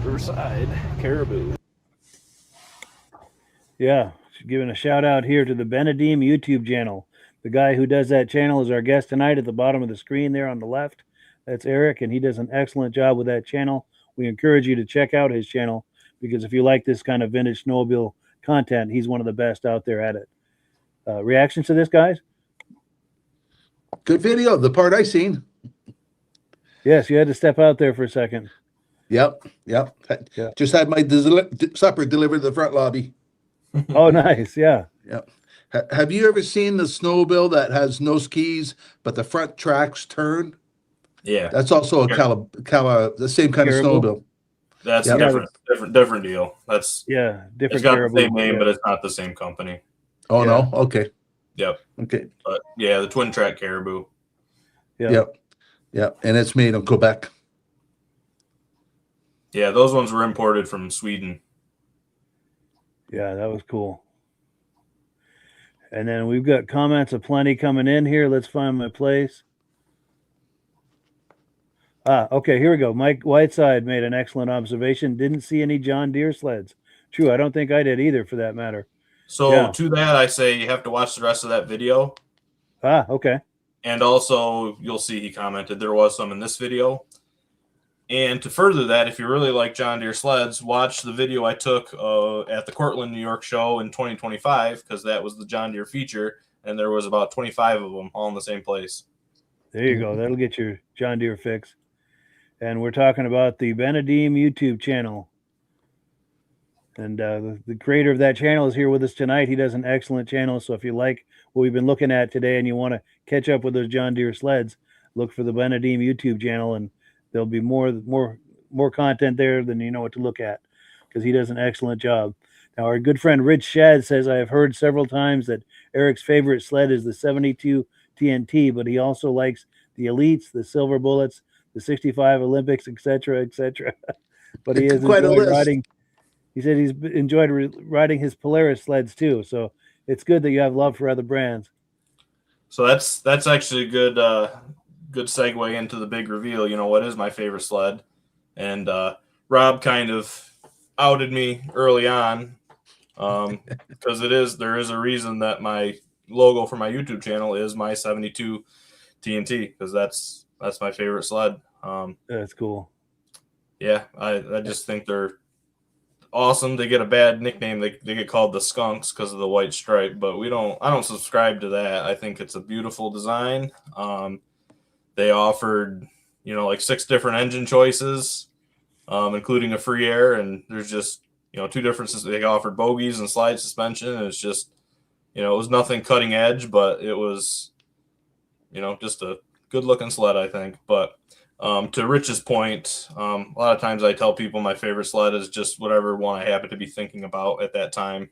Riverside Caribou. Yeah, giving a shout out here to the Benedeem YouTube channel. The guy who does that channel is our guest tonight at the bottom of the screen there on the left. That's Eric, and he does an excellent job with that channel. We encourage you to check out his channel because if you like this kind of vintage snowmobile content, he's one of the best out there at it. Reactions to this, guys? Good video. The part I seen. Yes, you had to step out there for a second. Yep. Yeah. Just had my supper delivered to the front lobby. Oh, nice. Yeah. Yep. Have you ever seen the snowmobile that has no skis, but the front tracks turn? Yeah, That's also a the same kind of Caribou? snowmobile. that's Yeah. different deal. That's Yeah. it's Different got the caribou. same name, Yeah. but it's not the same company. Oh, Yeah. no? Okay. Yep. Okay. But yeah, the twin track Caribou. Yeah. Yep. And it's made in Quebec. Yeah, those ones were imported from Sweden. Yeah, that was cool. And then we've got comments aplenty coming in here. Let's find my place. Okay, here we go. Mike Whiteside made an excellent observation. Didn't see any John Deere sleds. True, I don't think I did either, for that matter. So Yeah. to that, I say you have to watch the rest of that video. Okay. And also, you'll see he commented there was some in this video. And to further that, if you really like John Deere sleds, watch the video I took at the Cortland, New York show in 2025, because that was the John Deere feature, and there was about 25 of them all in the same place. There you go. That'll get your John Deere fix. And we're talking about the Benedeem YouTube channel. And the creator of that channel is here with us tonight. He does an excellent channel. So if you like what we've been looking at today and you want to catch up with those John Deere sleds, look for the Benedeem YouTube channel, and there'll be more content there than you know what to look at, because he does an excellent job. Now, our good friend Rich Shad says, I have heard several times that Eric's favorite sled is the 72 TNT, but he also likes the Elites, the Silver Bullets, the 65 Olympics, etc., etc. But he has Quite a enjoyed list. riding. He said he's enjoyed riding his Polaris sleds too. So it's good that you have love for other brands. So that's actually a good segue into the big reveal. You know, what is my favorite sled? And Rob kind of outed me early on because there is a reason that my logo for my YouTube channel is my 72 TNT, because that's my favorite sled. That's cool. Yeah, I just think they're awesome. They get a bad nickname. They get called the Skunks because of the white stripe, but I don't subscribe to that. I think it's a beautiful design. They offered, like 6 different engine choices, including a free air, and there's just, 2 differences. They offered bogies and slide suspension, and it's just, it was nothing cutting edge, but it was, just a good looking sled, I think. But To Rich's point, a lot of times I tell people my favorite sled is just whatever one I happen to be thinking about at that time.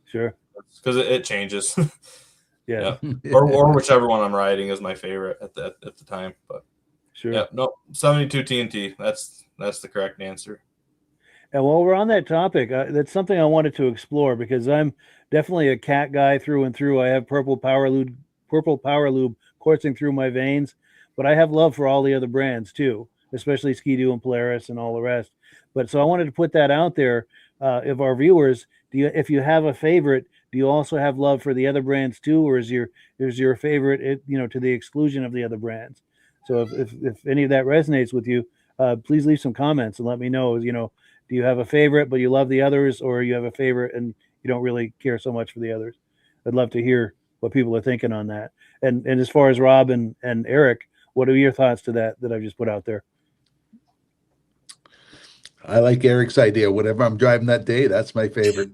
Sure. Because it changes. Yeah. Or whichever one I'm riding is my favorite at the time. But Sure. yeah, no, 72 TNT. That's the correct answer. And while we're on that topic, that's something I wanted to explore because I'm definitely a cat guy through and through. I have purple power lube coursing through my veins, but I have love for all the other brands too, especially Ski-Doo and Polaris and all the rest. But so I wanted to put that out there. If our viewers, if you have a favorite, do you also have love for the other brands too, or is your favorite, to the exclusion of the other brands? So if any of that resonates with you, please leave some comments and let me know. Do you have a favorite but you love the others, or you have a favorite and you don't really care so much for the others? I'd love to hear what people are thinking on that. And as far as Rob and Eric, what are your thoughts to that I've just put out there? I like Eric's idea. Whatever I'm driving that day, that's my favorite.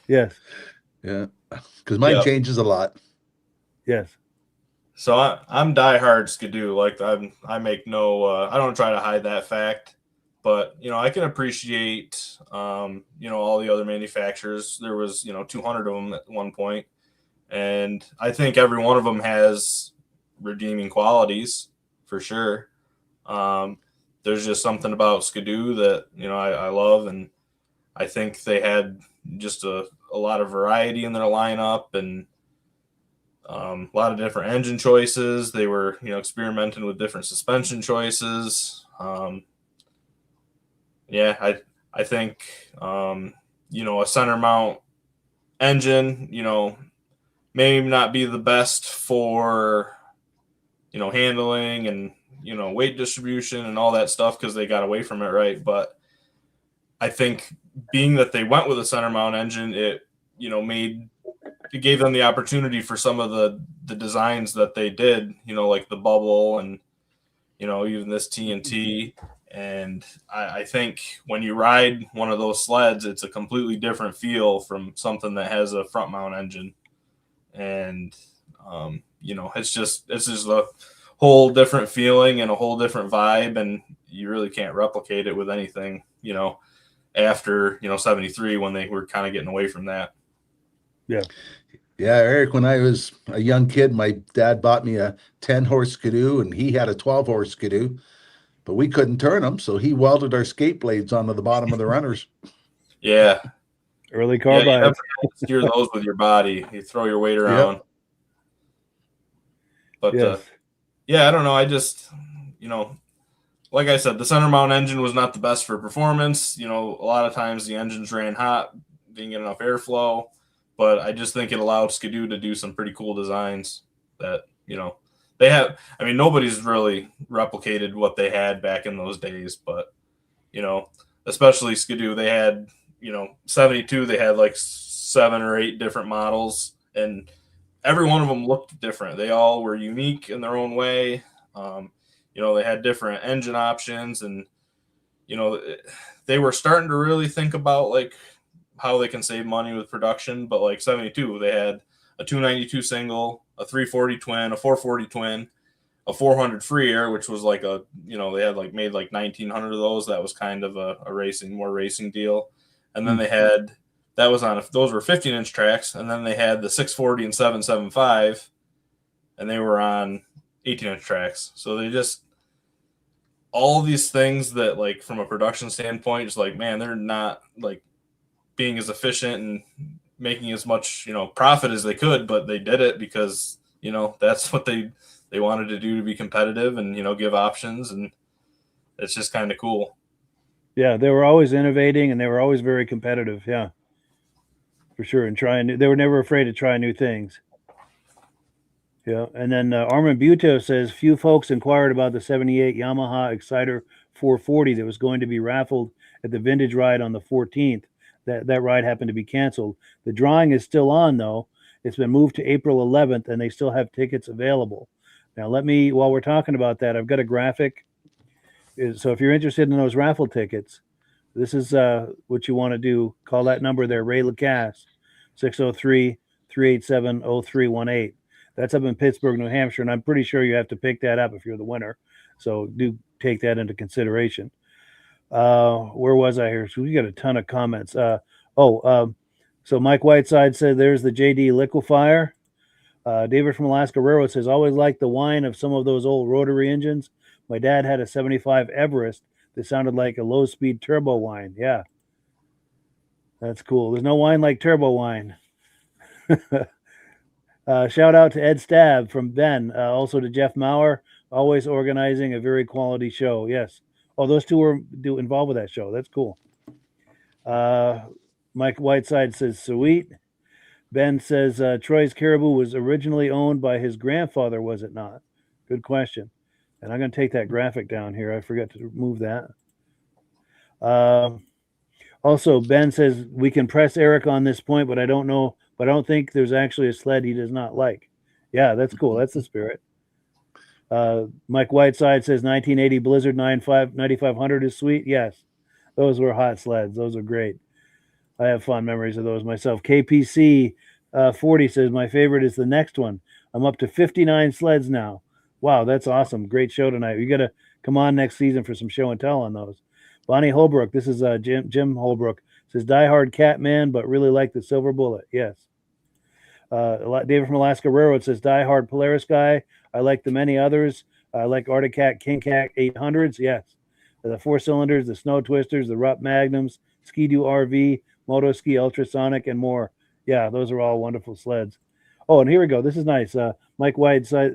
Yes. Yeah, because mine changes a lot. Yes. So I'm diehard Ski-Doo. Like I make no, I don't try to hide that fact, but I can appreciate, all the other manufacturers. There was 200 of them at one point, and I think every one of them has redeeming qualities for sure. There's just something about Ski-Doo that I love, and I think they had just a lot of variety in their lineup and a lot of different engine choices. They were experimenting with different suspension choices. I think a center mount engine may not be the best for handling and weight distribution and all that stuff because they got away from it, right? But I think being that they went with a center mount engine, it gave them the opportunity for some of the designs that they did, like the bubble and even this TNT. And I think when you ride one of those sleds, it's a completely different feel from something that has a front mount engine. And it's just a whole different feeling and a whole different vibe, and you really can't replicate it with anything after 73 when they were kind of getting away from that. Yeah, Eric, when I was a young kid, my dad bought me a 10-horse Ski-Doo, and he had a 12-horse Ski-Doo, but we couldn't turn them, so he welded our skate blades onto the bottom of the runners. Yeah, early carbide. You steer those with your body. You throw your weight around. Yep. But yes. I don't know. I just like I said, the center mount engine was not the best for performance. A lot of times the engines ran hot, didn't get enough airflow. But I just think it allowed Ski-Doo to do some pretty cool designs that, they have. I mean, nobody's really replicated what they had back in those days. But, especially Ski-Doo, they had, 72, they had like 7 or 8 different models. And every one of them looked different. They all were unique in their own way. They had different engine options. And, they were starting to really think about, like, how they can save money with production. But like 72, they had a 292 single, a 340 twin, a 440 twin, a 400 free air, which was like they had like made like 1900 of those. That was kind of a more racing deal. And then they had, those were 15-inch tracks. And then they had the 640 and 775, and they were on 18-inch tracks. So they just, all these things that, like, from a production standpoint, just like, man, they're not like being as efficient and making as much, profit as they could, but they did it because, that's what they wanted to do to be competitive and, give options. And it's just kind of cool. Yeah. They were always innovating and they were always very competitive. Yeah, for sure. And they were never afraid to try new things. Yeah. And then Armin Buto says few folks inquired about the 78 Yamaha Exciter 440 that was going to be raffled at the Vintage Ride on the 14th. That ride happened to be canceled. The drawing is still on, though. It's been moved to April 11th, and they still have tickets available. Now, while we're talking about that, I've got a graphic. So if you're interested in those raffle tickets, this is what you want to do. Call that number there, Ray Lacasse, 603-387-0318. That's up in Pittsburgh, New Hampshire, and I'm pretty sure you have to pick that up if you're the winner. So do take that into consideration. Where was I here? So we got a ton of comments. So Mike Whiteside said there's the JD liquefier. David from Alaska Railroad says, always liked the whine of some of those old rotary engines. My dad had a 75 Everest that sounded like a low-speed turbo whine. Yeah. That's cool. There's no whine like turbo whine. Shout out to Ed Stab from Ben. Also to Jeff Maurer, always organizing a very quality show. Yes. Oh, those two were involved with that show. That's cool. Mike Whiteside says, sweet. Ben says, Troy's Caribou was originally owned by his grandfather, was it not? Good question. And I'm going to take that graphic down here. I forgot to move that. Also, Ben says, we can press Eric on this point, but I don't know. But I don't think there's actually a sled he does not like. Yeah, that's cool. That's the spirit. Mike Whiteside says 1980 Blizzard 9500 is sweet. Yes, those were hot sleds. Those are great. I have fond memories of those myself. KPC 40 says my favorite is the next one. I'm up to 59 sleds now. Wow, that's awesome. Great show tonight. You got to come on next season for some show and tell on those. Bonnie Holbrook, this is Jim Holbrook, says diehard Catman, but really like the Silver Bullet. Yes. David from Alaska Railroad says diehard Polaris guy. I like the many others. I like Arctic Cat, King Cat 800s. Yes. The 4-cylinders, the Snow Twisters, the Rupp Magnums, Ski-Doo RV, Moto Ski Ultrasonic, and more. Yeah, those are all wonderful sleds. Oh, and here we go. This is nice. Mike Whiteside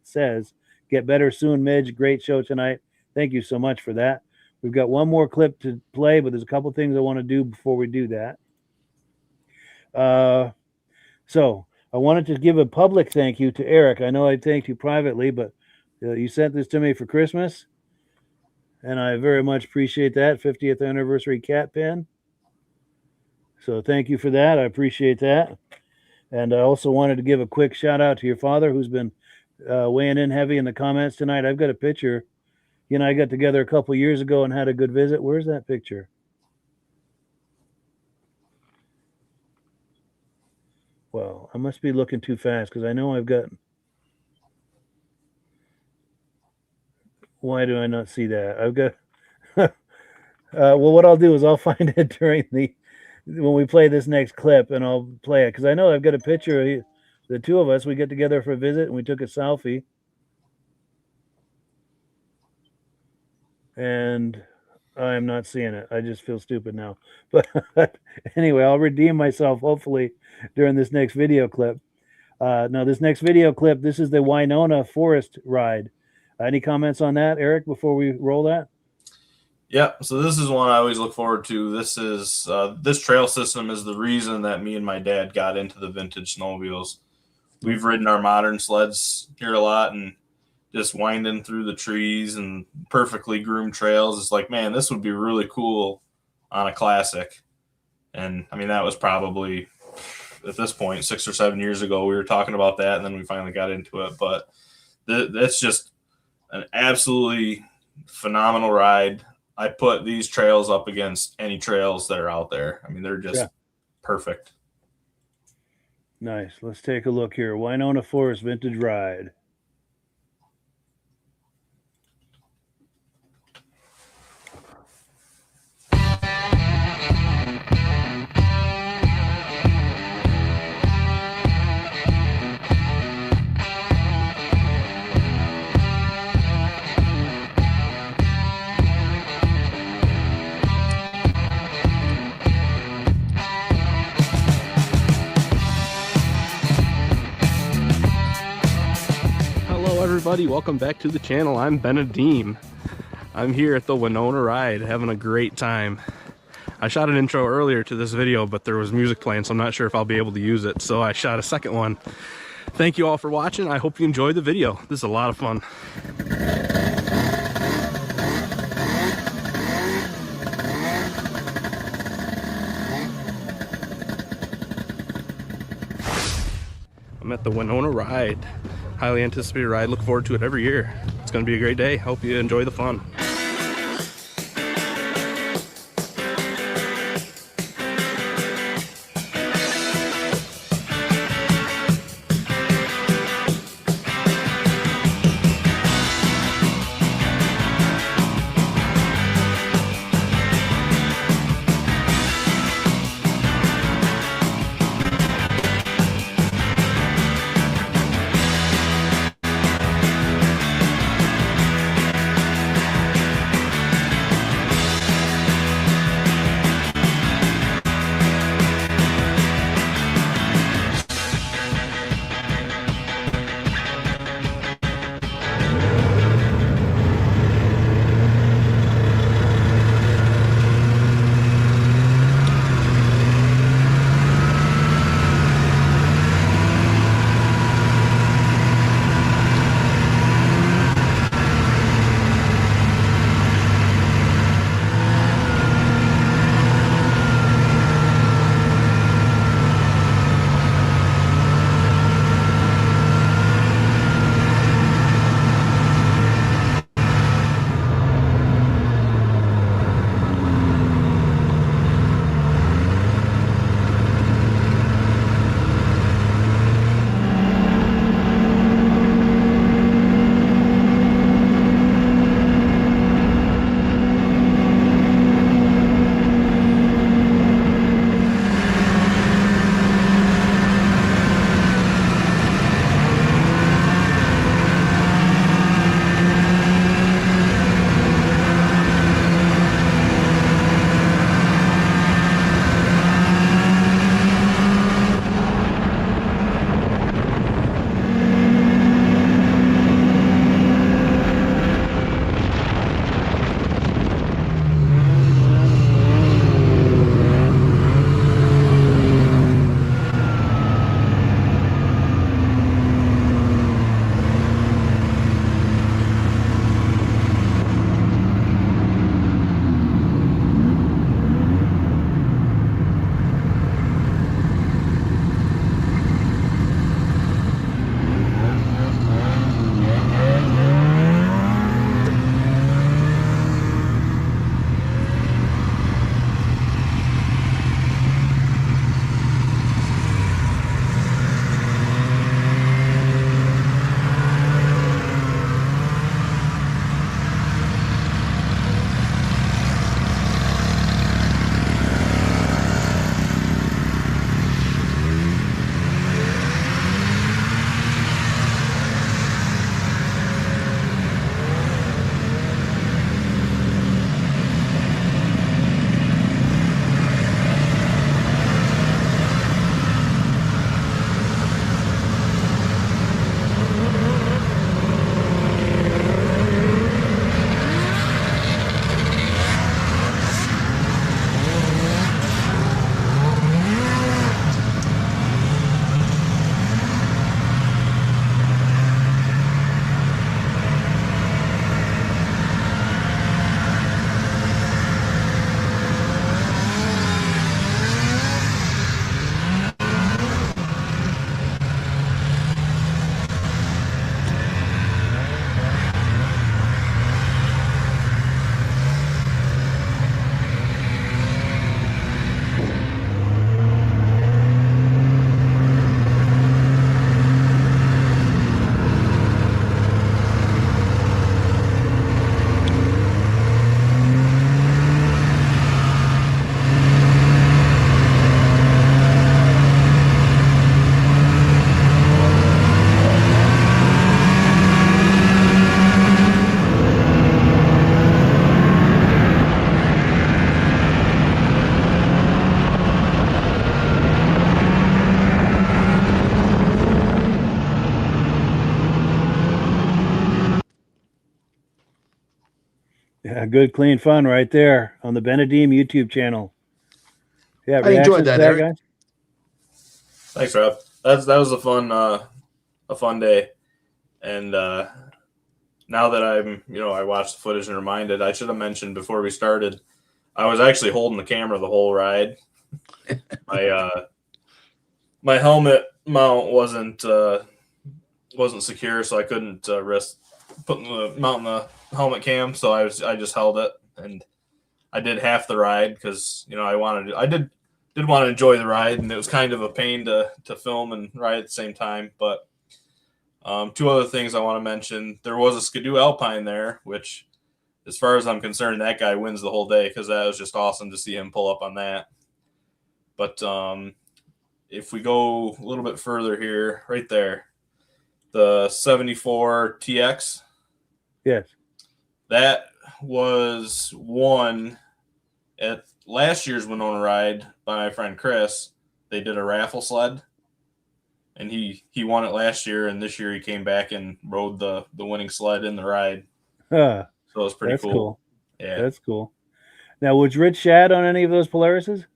says, get better soon, Midge. Great show tonight. Thank you so much for that. We've got one more clip to play, but there's a couple things I want to do before we do that. So I wanted to give a public thank you to Eric. I know I thanked you privately, but you sent this to me for Christmas, and I very much appreciate that. 50th anniversary cat pin. So thank you for that. I appreciate that. And I also wanted to give a quick shout out to your father, who's been weighing in heavy in the comments tonight. I've got a picture. You and I got together a couple years ago and had a good visit. Where's that picture? Well, I must be looking too fast because I know I've got. Why do I not see that? I've got. Well, what I'll do is I'll find it during when we play this next clip, and I'll play it because I know I've got a picture. The two of us, we get together for a visit and we took a selfie. And I'm not seeing it. I just feel stupid now. But anyway, I'll redeem myself hopefully during this next video clip. Now, this next video clip, this is the Winona Forest ride. Any comments on that, Eric, before we roll that? Yeah, so this is one I always look forward to. This is this trail system is the reason that me and my dad got into the vintage snowmobiles. We've ridden our modern sleds here a lot and just winding through the trees and perfectly groomed trails. It's like, man, this would be really cool on a classic. And I mean, that was probably at this point 6 or 7 years ago. We were talking about that, and then we finally got into it. But that's just an absolutely phenomenal ride. I put these trails up against any trails that are out there. I mean, they're just perfect. Nice. Let's take a look here. Winona Forest vintage ride. Everybody, welcome back to the channel. I'm Benedeem. I'm here at the Winona ride having a great time. I shot an intro earlier to this video, but there was music playing, so I'm not sure if I'll be able to use it, so I shot a second one. Thank you all for watching. I hope you enjoyed the video. This is a lot of fun. I'm at the Winona ride. Highly anticipated ride. Look forward to it every year. It's going to be a great day. Hope you enjoy the fun. Yeah, good, clean fun right there on the Benedeem YouTube channel. Yeah, I enjoyed reactions that, to Eric. guys? Thanks, Rob. That was a fun day, and now that I watched the footage and reminded, I should have mentioned before we started, I was actually holding the camera the whole ride. My helmet mount wasn't secure, so I couldn't risk putting the mount in the helmet cam. So I just held it, and I did half the ride because I did want to enjoy the ride, and it was kind of a pain to film and ride at the same time. But two other things I want to mention: there was a Skidoo Alpine there, which, as far as I'm concerned, that guy wins the whole day because that was just awesome to see him pull up on that. But if we go a little bit further here, right there, the 74 TX. Yes. That was won at last year's Winona ride by my friend Chris. They did a raffle sled, and he won it last year, and this year he came back and rode the winning sled in the ride. So it was pretty cool. Yeah, that's cool. Now, was Rich Shad on any of those Polarises?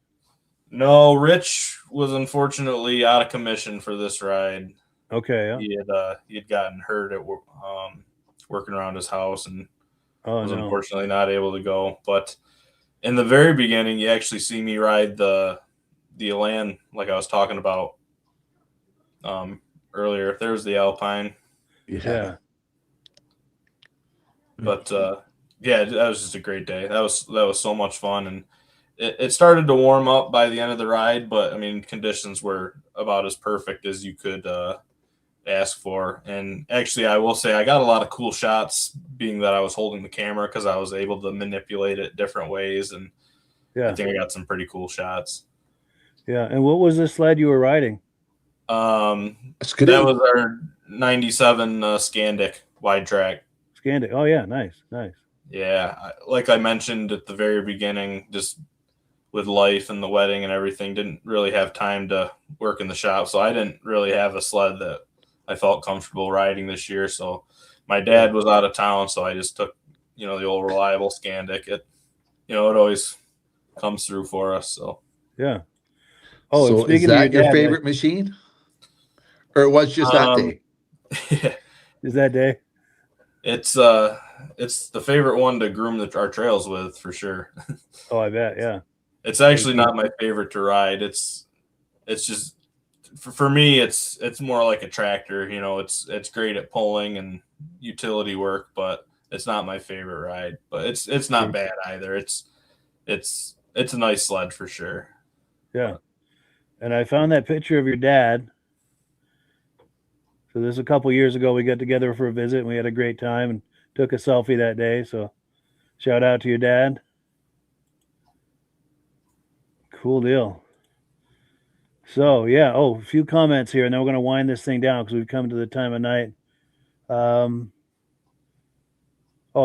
No, Rich was unfortunately out of commission for this ride. Okay. Yeah. He had gotten hurt at working around his house and was no. unfortunately not able to go. But in the very beginning, you actually see me ride the Elan like I was talking about earlier. There's the Alpine. Yeah. But that was just a great day. That was so much fun, and it started to warm up by the end of the ride. But I mean, conditions were about as perfect as you could ask for. And actually, I will say I got a lot of cool shots, being that I was holding the camera because I was able to manipulate it different ways, and I think I got some pretty cool shots. Yeah. And what was the sled you were riding? That was our 97 Scandic wide track. Scandic. Oh yeah, nice. Yeah, like I mentioned at the very beginning, just with life and the wedding and everything, didn't really have time to work in the shop, so I didn't really have a sled that I felt comfortable riding this year. So my dad was out of town, so I just took the old reliable Scandic. It always comes through for us. So yeah. Oh, so is that your favorite machine, or it was just that day? Yeah. Is that day? It's the favorite one to groom our trails with, for sure. Oh, I bet. Yeah. It's actually not my favorite to ride. It's just for me, it's more like a tractor. It's great at pulling and utility work, but it's not my favorite ride. But it's not bad either. It's a nice sled for sure. Yeah. And I found that picture of your dad. So this a couple years ago, we got together for a visit, and we had a great time and took a selfie that day. So shout out to your dad. Cool deal. So yeah. Oh, a few comments here, and then we're going to wind this thing down because we've come to the time of night. Oh,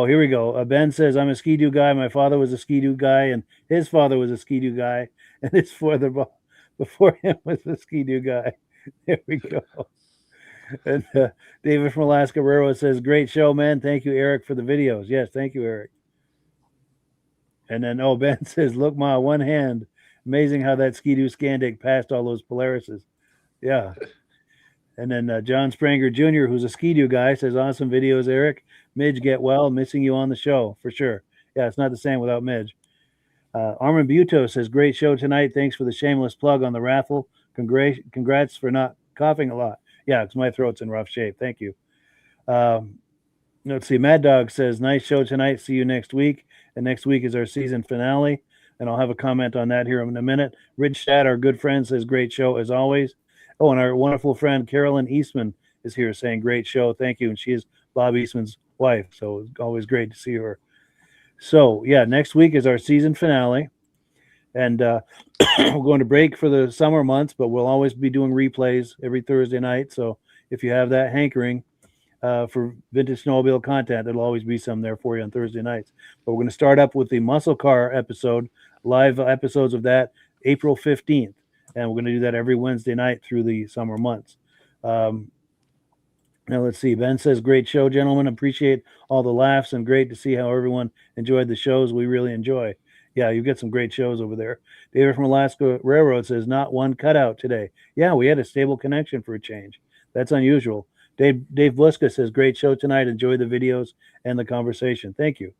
here we go. Ben says, I'm a Ski-Doo guy. My father was a Ski-Doo guy, and his father was a Ski-Doo guy, and his father before him was a Ski-Doo guy. There we go. And David from Alaska Railroad says, great show, man. Thank you, Eric, for the videos. Yes, thank you, Eric. And then, Ben says, look, Ma, one hand. Amazing how that Ski-Doo Scandic passed all those Polarises. Yeah. And then John Spranger Jr., who's a Ski-Doo guy, says, awesome videos, Eric. Midge, get well. Missing you on the show, for sure. Yeah, it's not the same without Midge. Armin Buto says, great show tonight. Thanks for the shameless plug on the raffle. Congrats for not coughing a lot. Yeah, because my throat's in rough shape. Thank you. Let's see. Mad Dog says, nice show tonight. See you next week. And next week is our season finale. And I'll have a comment on that here in a minute. Rich Shad, our good friend, says, great show as always. Oh, and our wonderful friend Carolyn Eastman is here saying, great show. Thank you. And she is Bob Eastman's wife. So it's always great to see her. So, yeah, next week is our season finale. And we're going to break for the summer months, but we'll always be doing replays every Thursday night. So if you have that hankering for Vintage Snowmobile content, there'll always be some there for you on Thursday nights. But we're going to start up with the muscle car episode, live episodes of that, April 15th. And we're going to do that every Wednesday night through the summer months. Now let's see. Ben says, "Great show, gentlemen. Appreciate all the laughs and great to see how everyone enjoyed the shows. We really enjoy." Yeah, you get some great shows over there. David from Alaska Railroad says, "Not one cutout today." Yeah, we had a stable connection for a change. That's unusual. Dave Bliska says, "Great show tonight. Enjoy the videos and the conversation." Thank you.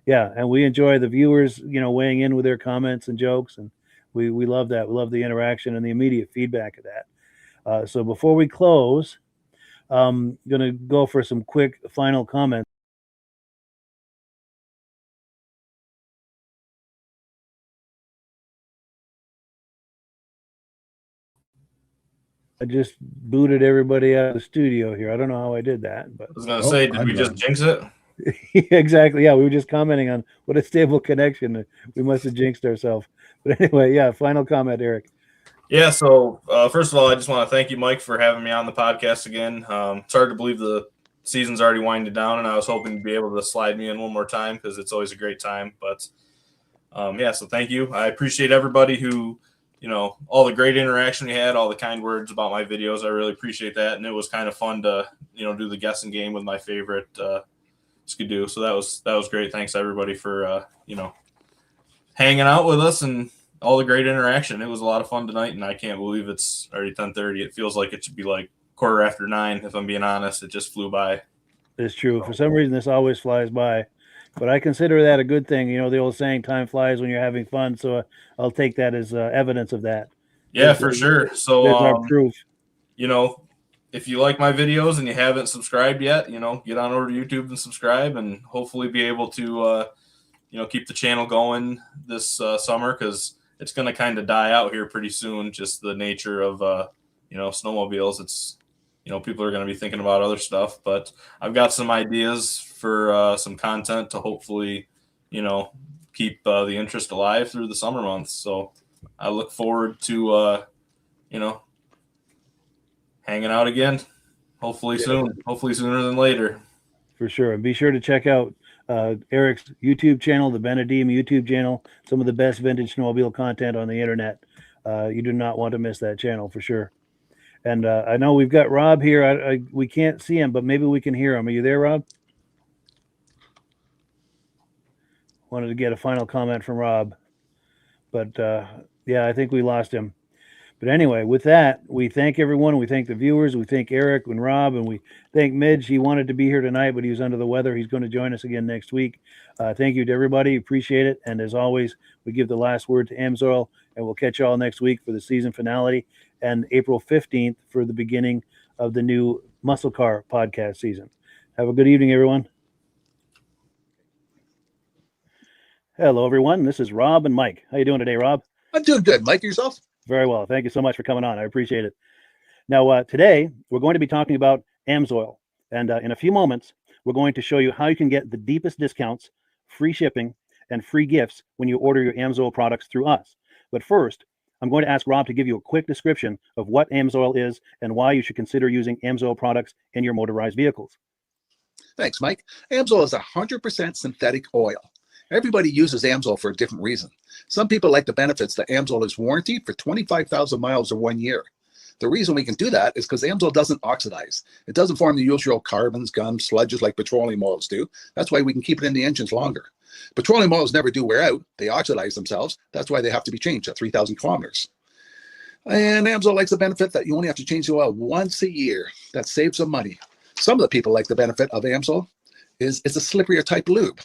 Yeah, and we enjoy the viewers, weighing in with their comments and jokes, and we love that. We love the interaction and the immediate feedback of that. So before we close, I'm going to go for some quick final comments. I just booted everybody out of the studio here. I don't know how I did that, but I was going to say, did we just jinx it? Exactly. Yeah, we were just commenting on what a stable connection. We must have jinxed ourselves. But anyway, yeah, final comment, Eric. Yeah, so first of all, I just want to thank you, Mike, for having me on the podcast again. It's hard to believe the season's already winding down, and I was hoping to be able to slide me in one more time because it's always a great time. But, yeah, so thank you. I appreciate everybody who, all the great interaction we had, all the kind words about my videos. I really appreciate that, and it was kind of fun to, do the guessing game with my favorite Skidoo. So that was great. Thanks, everybody, for, hanging out with us and all the great interaction. It was a lot of fun tonight, and I can't believe it's already 10:30. It feels like it should be like 9:15. If I'm being honest, it just flew by. It's true. For some reason, this always flies by, but I consider that a good thing. The old saying, "Time flies when you're having fun." So I'll take that as evidence of that. Yeah, for sure. So there's our proof. If you like my videos and you haven't subscribed yet, get on over to YouTube and subscribe, and hopefully be able to, keep the channel going this summer, because it's going to kind of die out here pretty soon. Just the nature of, snowmobiles. It's, people are going to be thinking about other stuff, but I've got some ideas for some content to hopefully, keep the interest alive through the summer months. So I look forward to, hanging out again. Hopefully soon. Hopefully sooner than later. For sure. And be sure to check out Eric's YouTube channel, the Benedeem YouTube channel, some of the best vintage snowmobile content on the internet. You do not want to miss that channel for sure. And I know we've got Rob here. We can't see him, but maybe we can hear him. Are you there, Rob? Wanted to get a final comment from Rob, but yeah, I think we lost him. But anyway, with that, we thank everyone. We thank the viewers. We thank Eric and Rob, and we thank Midge. He wanted to be here tonight, but he was under the weather. He's going to join us again next week. Thank you to everybody. Appreciate it. And as always, we give the last word to AMSOIL, and we'll catch you all next week for the season finale and April 15th for the beginning of the new Muscle Car podcast season. Have a good evening, everyone. Hello, everyone. This is Rob and Mike. How you doing today, Rob? I'm doing good. Mike, yourself? Very well. Thank you so much for coming on. I appreciate it. Now, today, we're going to be talking about AMSOIL. And in a few moments, we're going to show you how you can get the deepest discounts, free shipping, and free gifts when you order your AMSOIL products through us. But first, I'm going to ask Rob to give you a quick description of what AMSOIL is and why you should consider using AMSOIL products in your motorized vehicles. Thanks, Mike. AMSOIL is 100% synthetic oil. Everybody uses AMSOIL for a different reason. Some people like the benefits that AMSOIL is warranted for 25,000 miles or 1 year. The reason we can do that is because AMSOIL doesn't oxidize. It doesn't form the usual carbons, gums, sludges like petroleum oils do. That's why we can keep it in the engines longer. Petroleum oils never do wear out. They oxidize themselves. That's why they have to be changed at 3,000 kilometers. And AMSOIL likes the benefit that you only have to change the oil once a year. That saves some money. Some of the people like the benefit of AMSOIL is it's a slipperier type lube.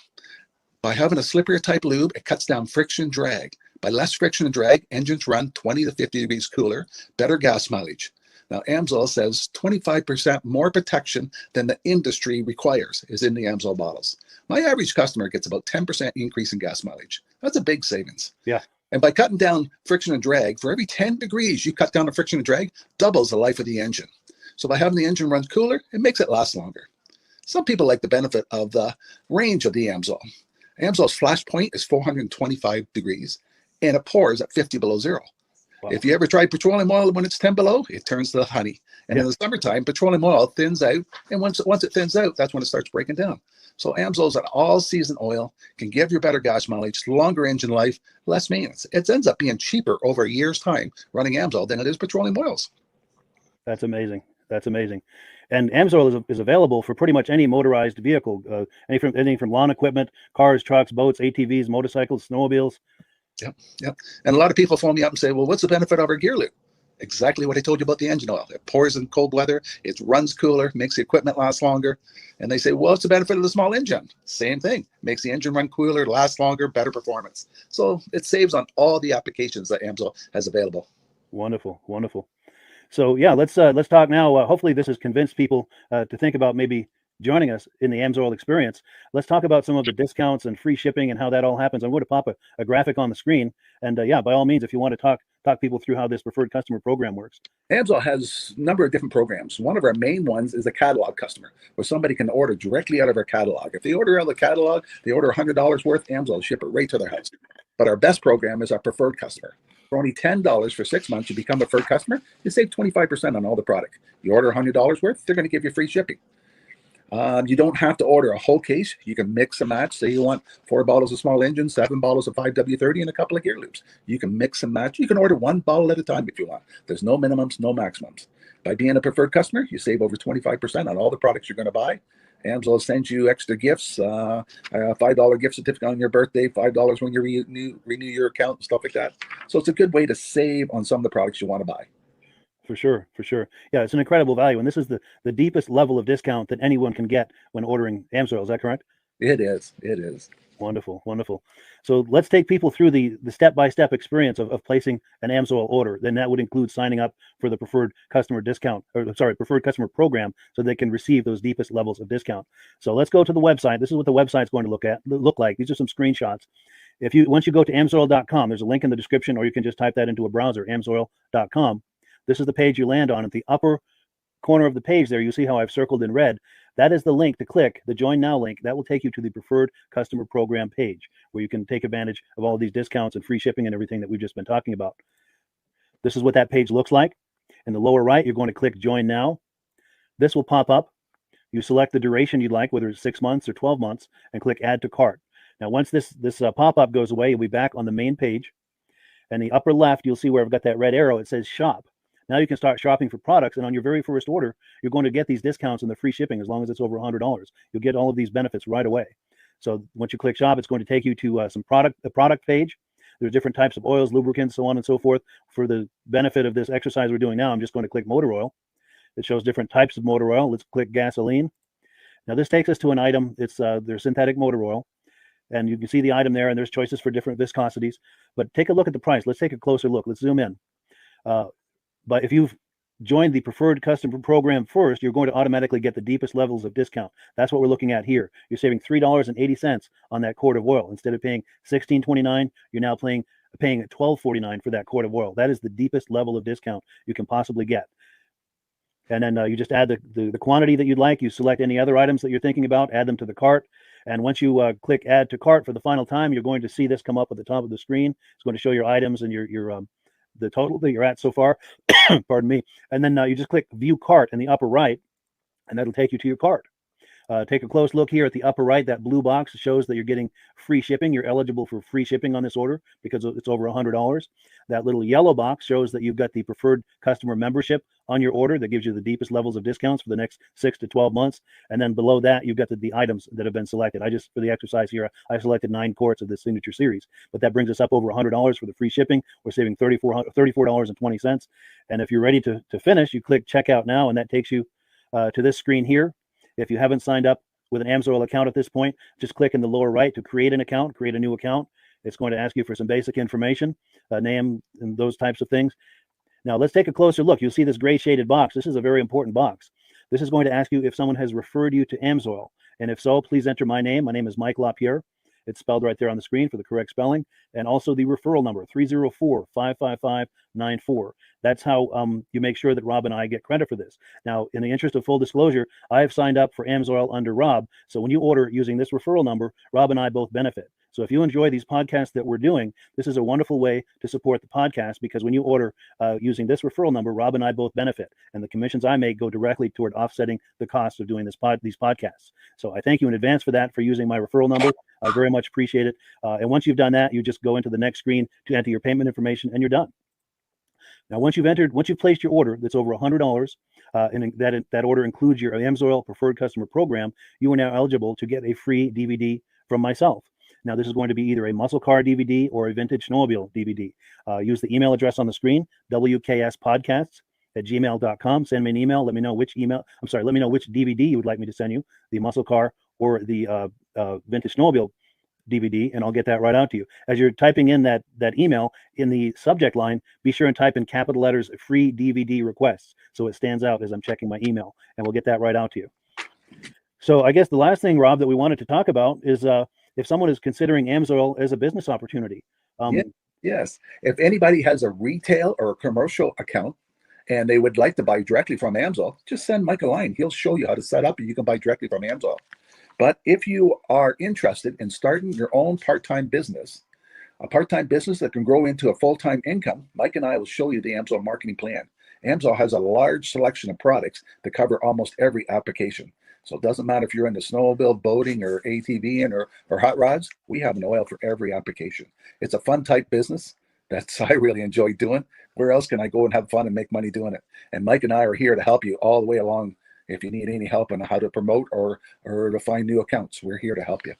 By having a slipperier type lube, it cuts down friction and drag. By less friction and drag, engines run 20 to 50 degrees cooler, better gas mileage. Now, AMSOIL says 25% more protection than the industry requires is in the AMSOIL bottles. My average customer gets about 10% increase in gas mileage. That's a big savings. Yeah. And by cutting down friction and drag, for every 10 degrees you cut down the friction and drag, doubles the life of the engine. So by having the engine run cooler, it makes it last longer. Some people like the benefit of the range of the AMSOIL. AMSOIL's flash point is 425 degrees, and it pours at 50 below zero. Wow. If you ever tried petroleum oil when it's 10 below, it turns to honey. And in the summertime, petroleum oil thins out, and once it thins out, that's when it starts breaking down. So AMSOIL's an all-season oil, can give you better gas mileage, longer engine life, less maintenance. It ends up being cheaper over a year's time running AMSOIL than it is petroleum oils. That's amazing. That's amazing. And AMSOIL is available for pretty much any motorized vehicle, anything from lawn equipment, cars, trucks, boats, ATVs, motorcycles, snowmobiles. Yep. And a lot of people phone me up and say, well, what's the benefit of our gear loop? Exactly what I told you about the engine oil. It pours in cold weather, it runs cooler, makes the equipment last longer. And they say, well, what's the benefit of the small engine? Same thing. Makes the engine run cooler, last longer, better performance. So it saves on all the applications that AMSOIL has available. Wonderful, wonderful. So yeah, let's talk now. Hopefully this has convinced people to think about maybe joining us in the AMSOIL experience. Let's talk about some of the discounts and free shipping and how that all happens. I'm going to pop a graphic on the screen. And yeah, by all means, if you want to talk people through how this preferred customer program works. AMSOIL has a number of different programs. One of our main ones is a catalog customer, where somebody can order directly out of our catalog. If they order out of the catalog, they order $100 worth, AMSOIL will ship it right to their house. But our best program is our preferred customer. For only $10 for 6 months, you become a preferred customer, you save 25% on all the product. You order $100 worth, they're going to give you free shipping. You don't have to order a whole case. You can mix and match. Say you want 4 bottles of small engine, 7 bottles of 5W30, and a couple of gear loops. You can mix and match. You can order 1 bottle at a time if you want. There's no minimums, no maximums. By being a preferred customer, you save over 25% on all the products you're going to buy. AMSOIL sends you extra gifts, a $5 gift certificate on your birthday, $5 when you renew your account and stuff like that. So it's a good way to save on some of the products you want to buy. For sure. Yeah, it's an incredible value. And this is the deepest level of discount that anyone can get when ordering AMSOIL. Is that correct? It is. Wonderful. So let's take people through the step-by-step experience of placing an AMSOIL order. Then that would include signing up for the preferred customer preferred customer program, so they can receive those deepest levels of discount. So let's go to the website. This is what the website's going to look like. These are some screenshots. Once you go to amsoil.com, there's a link in the description, or you can just type that into a browser, amsoil.com. This is the page you land on. At the upper corner of the page there, you see how I've circled in red. That is the link to click, the Join Now link. That will take you to the Preferred Customer Program page, where you can take advantage of all of these discounts and free shipping and everything that we've just been talking about. This is what that page looks like. In the lower right, you're going to click Join Now. This will pop up. You select the duration you'd like, whether it's 6 months or 12 months, and click Add to Cart. Now, once this pop-up goes away, you'll be back on the main page. And the upper left, you'll see where I've got that red arrow. It says Shop. Now you can start shopping for products, and on your very first order, you're going to get these discounts and the free shipping as long as it's over $100. You'll get all of these benefits right away. So once you click Shop, it's going to take you to the product page. There's different types of oils, lubricants, so on and so forth. For the benefit of this exercise we're doing now, I'm just going to click motor oil. It shows different types of motor oil. Let's click gasoline. Now this takes us to an item. It's their synthetic motor oil. And you can see the item there, and there's choices for different viscosities. But take a look at the price. Let's take a closer look. Let's zoom in. But if you've joined the preferred customer program first, you're going to automatically get the deepest levels of discount. That's what we're looking at here. You're saving $3.80 on that quart of oil. Instead of paying $16.29, you're now paying $12.49 for that quart of oil. That is the deepest level of discount you can possibly get. And then you just add the quantity that you'd like. You select any other items that you're thinking about, add them to the cart. And once you click Add to Cart for the final time, you're going to see this come up at the top of the screen. It's going to show your items and your the total that you're at so far. Pardon me. And then you just click View Cart in the upper right, and that'll take you to your cart. Take a close look here at the upper right. That blue box shows that you're getting free shipping. You're eligible for free shipping on this order because it's over $100. That little yellow box shows that you've got the preferred customer membership on your order that gives you the deepest levels of discounts for the next 6 to 12 months. And then below that, you've got the items that have been selected. For the exercise here, I selected 9 quarts of the Signature Series, but that brings us up over $100 for the free shipping. We're saving $34.20. And if you're ready to finish, you click Checkout Now, and that takes you to this screen here. If you haven't signed up with an AMSOIL account at this point, just click in the lower right to create an account, create a new account. It's going to ask you for some basic information, name and those types of things. Now let's take a closer look. You'll see this gray shaded box. This is a very important box. This is going to ask you if someone has referred you to AMSOIL. And if so, please enter my name. My name is Mike LaPierre. It's spelled right there on the screen for the correct spelling. And also the referral number, 304-555-94. That's how you make sure that Rob and I get credit for this. Now, in the interest of full disclosure, I have signed up for AMSOIL under Rob. So when you order using this referral number, Rob and I both benefit. So if you enjoy these podcasts that we're doing, this is a wonderful way to support the podcast, because when you order using this referral number, Rob and I both benefit. And the commissions I make go directly toward offsetting the cost of doing these podcasts. So I thank you in advance for that, for using my referral number. I very much appreciate it. And once you've done that, you just go into the next screen to enter your payment information, and you're done. Now, once you've placed your order that's over $100, and that order includes your AMSOIL preferred customer program, you are now eligible to get a free DVD from myself. Now, this is going to be either a muscle car DVD or a vintage snowmobile DVD. Use the email address on the screen, wkspodcasts@gmail.com. Send me an email. Let me know which DVD you would like me to send you, the muscle car or the vintage snowmobile DVD, and I'll get that right out to you. As you're typing in that email, in the subject line, be sure and type in capital letters free DVD requests so it stands out as I'm checking my email, and we'll get that right out to you. So I guess the last thing, Rob, that we wanted to talk about is if someone is considering AMSOIL as a business opportunity. Yes. If anybody has a retail or a commercial account and they would like to buy directly from AMSOIL, just send Mike a line. He'll show you how to set up and you can buy directly from AMSOIL. But if you are interested in starting your own part-time business, a part-time business that can grow into a full-time income, Mike and I will show you the AMSOIL marketing plan. AMSOIL has a large selection of products that cover almost every application. So it doesn't matter if you're into snowmobile, boating, or ATVing or hot rods, we have an oil for every application. It's a fun type business that I really enjoy doing. Where else can I go and have fun and make money doing it? And Mike and I are here to help you all the way along. If you need any help on how to promote or to find new accounts, we're here to help you.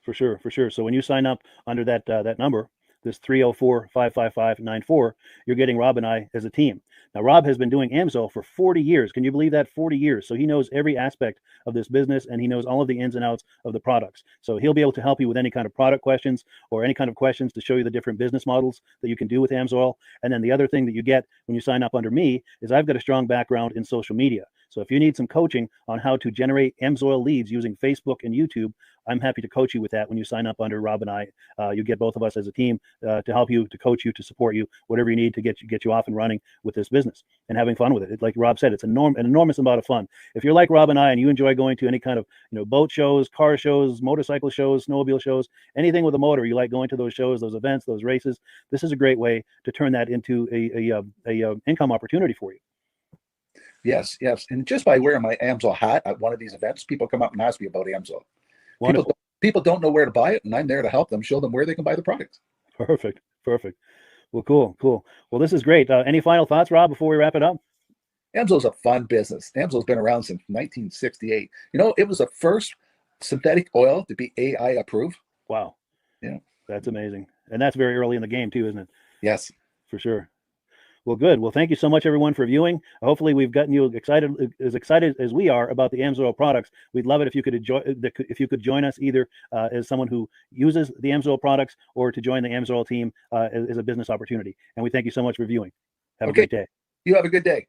For sure. So when you sign up under that number, this 304-555-94, you're getting Rob and I as a team. Now, Rob has been doing AMSOIL for 40 years. Can you believe that? 40 years. So he knows every aspect of this business, and he knows all of the ins and outs of the products. So he'll be able to help you with any kind of product questions or any kind of questions to show you the different business models that you can do with AMSOIL. And then the other thing that you get when you sign up under me is I've got a strong background in social media. So if you need some coaching on how to generate AMSOIL leads using Facebook and YouTube, I'm happy to coach you with that when you sign up under Rob and I. You get both of us as a team to help you, to coach you, to support you, whatever you need to get you off and running with this business and having fun with it. Like Rob said, it's an enormous amount of fun. If you're like Rob and I and you enjoy going to any kind of boat shows, car shows, motorcycle shows, snowmobile shows, anything with a motor, you like going to those shows, those events, those races, this is a great way to turn that into a income opportunity for you. Yes. And just by wearing my AMSOIL hat at one of these events, people come up and ask me about AMSOIL. People don't know where to buy it, and I'm there to help them, show them where they can buy the products. Perfect. Well, cool. Well, this is great. Any final thoughts, Rob, before we wrap it up? AMSOIL's a fun business. AMSOIL's been around since 1968. It was the first synthetic oil to be AI approved. Wow. Yeah. That's amazing. And that's very early in the game too, isn't it? Yes. For sure. Well, good. Well, thank you so much, everyone, for viewing. Hopefully, we've gotten you excited as we are about the AMSOIL products. We'd love it if you could join us either as someone who uses the AMSOIL products or to join the AMSOIL team as a business opportunity. And we thank you so much for viewing. Have a great day. You have a good day.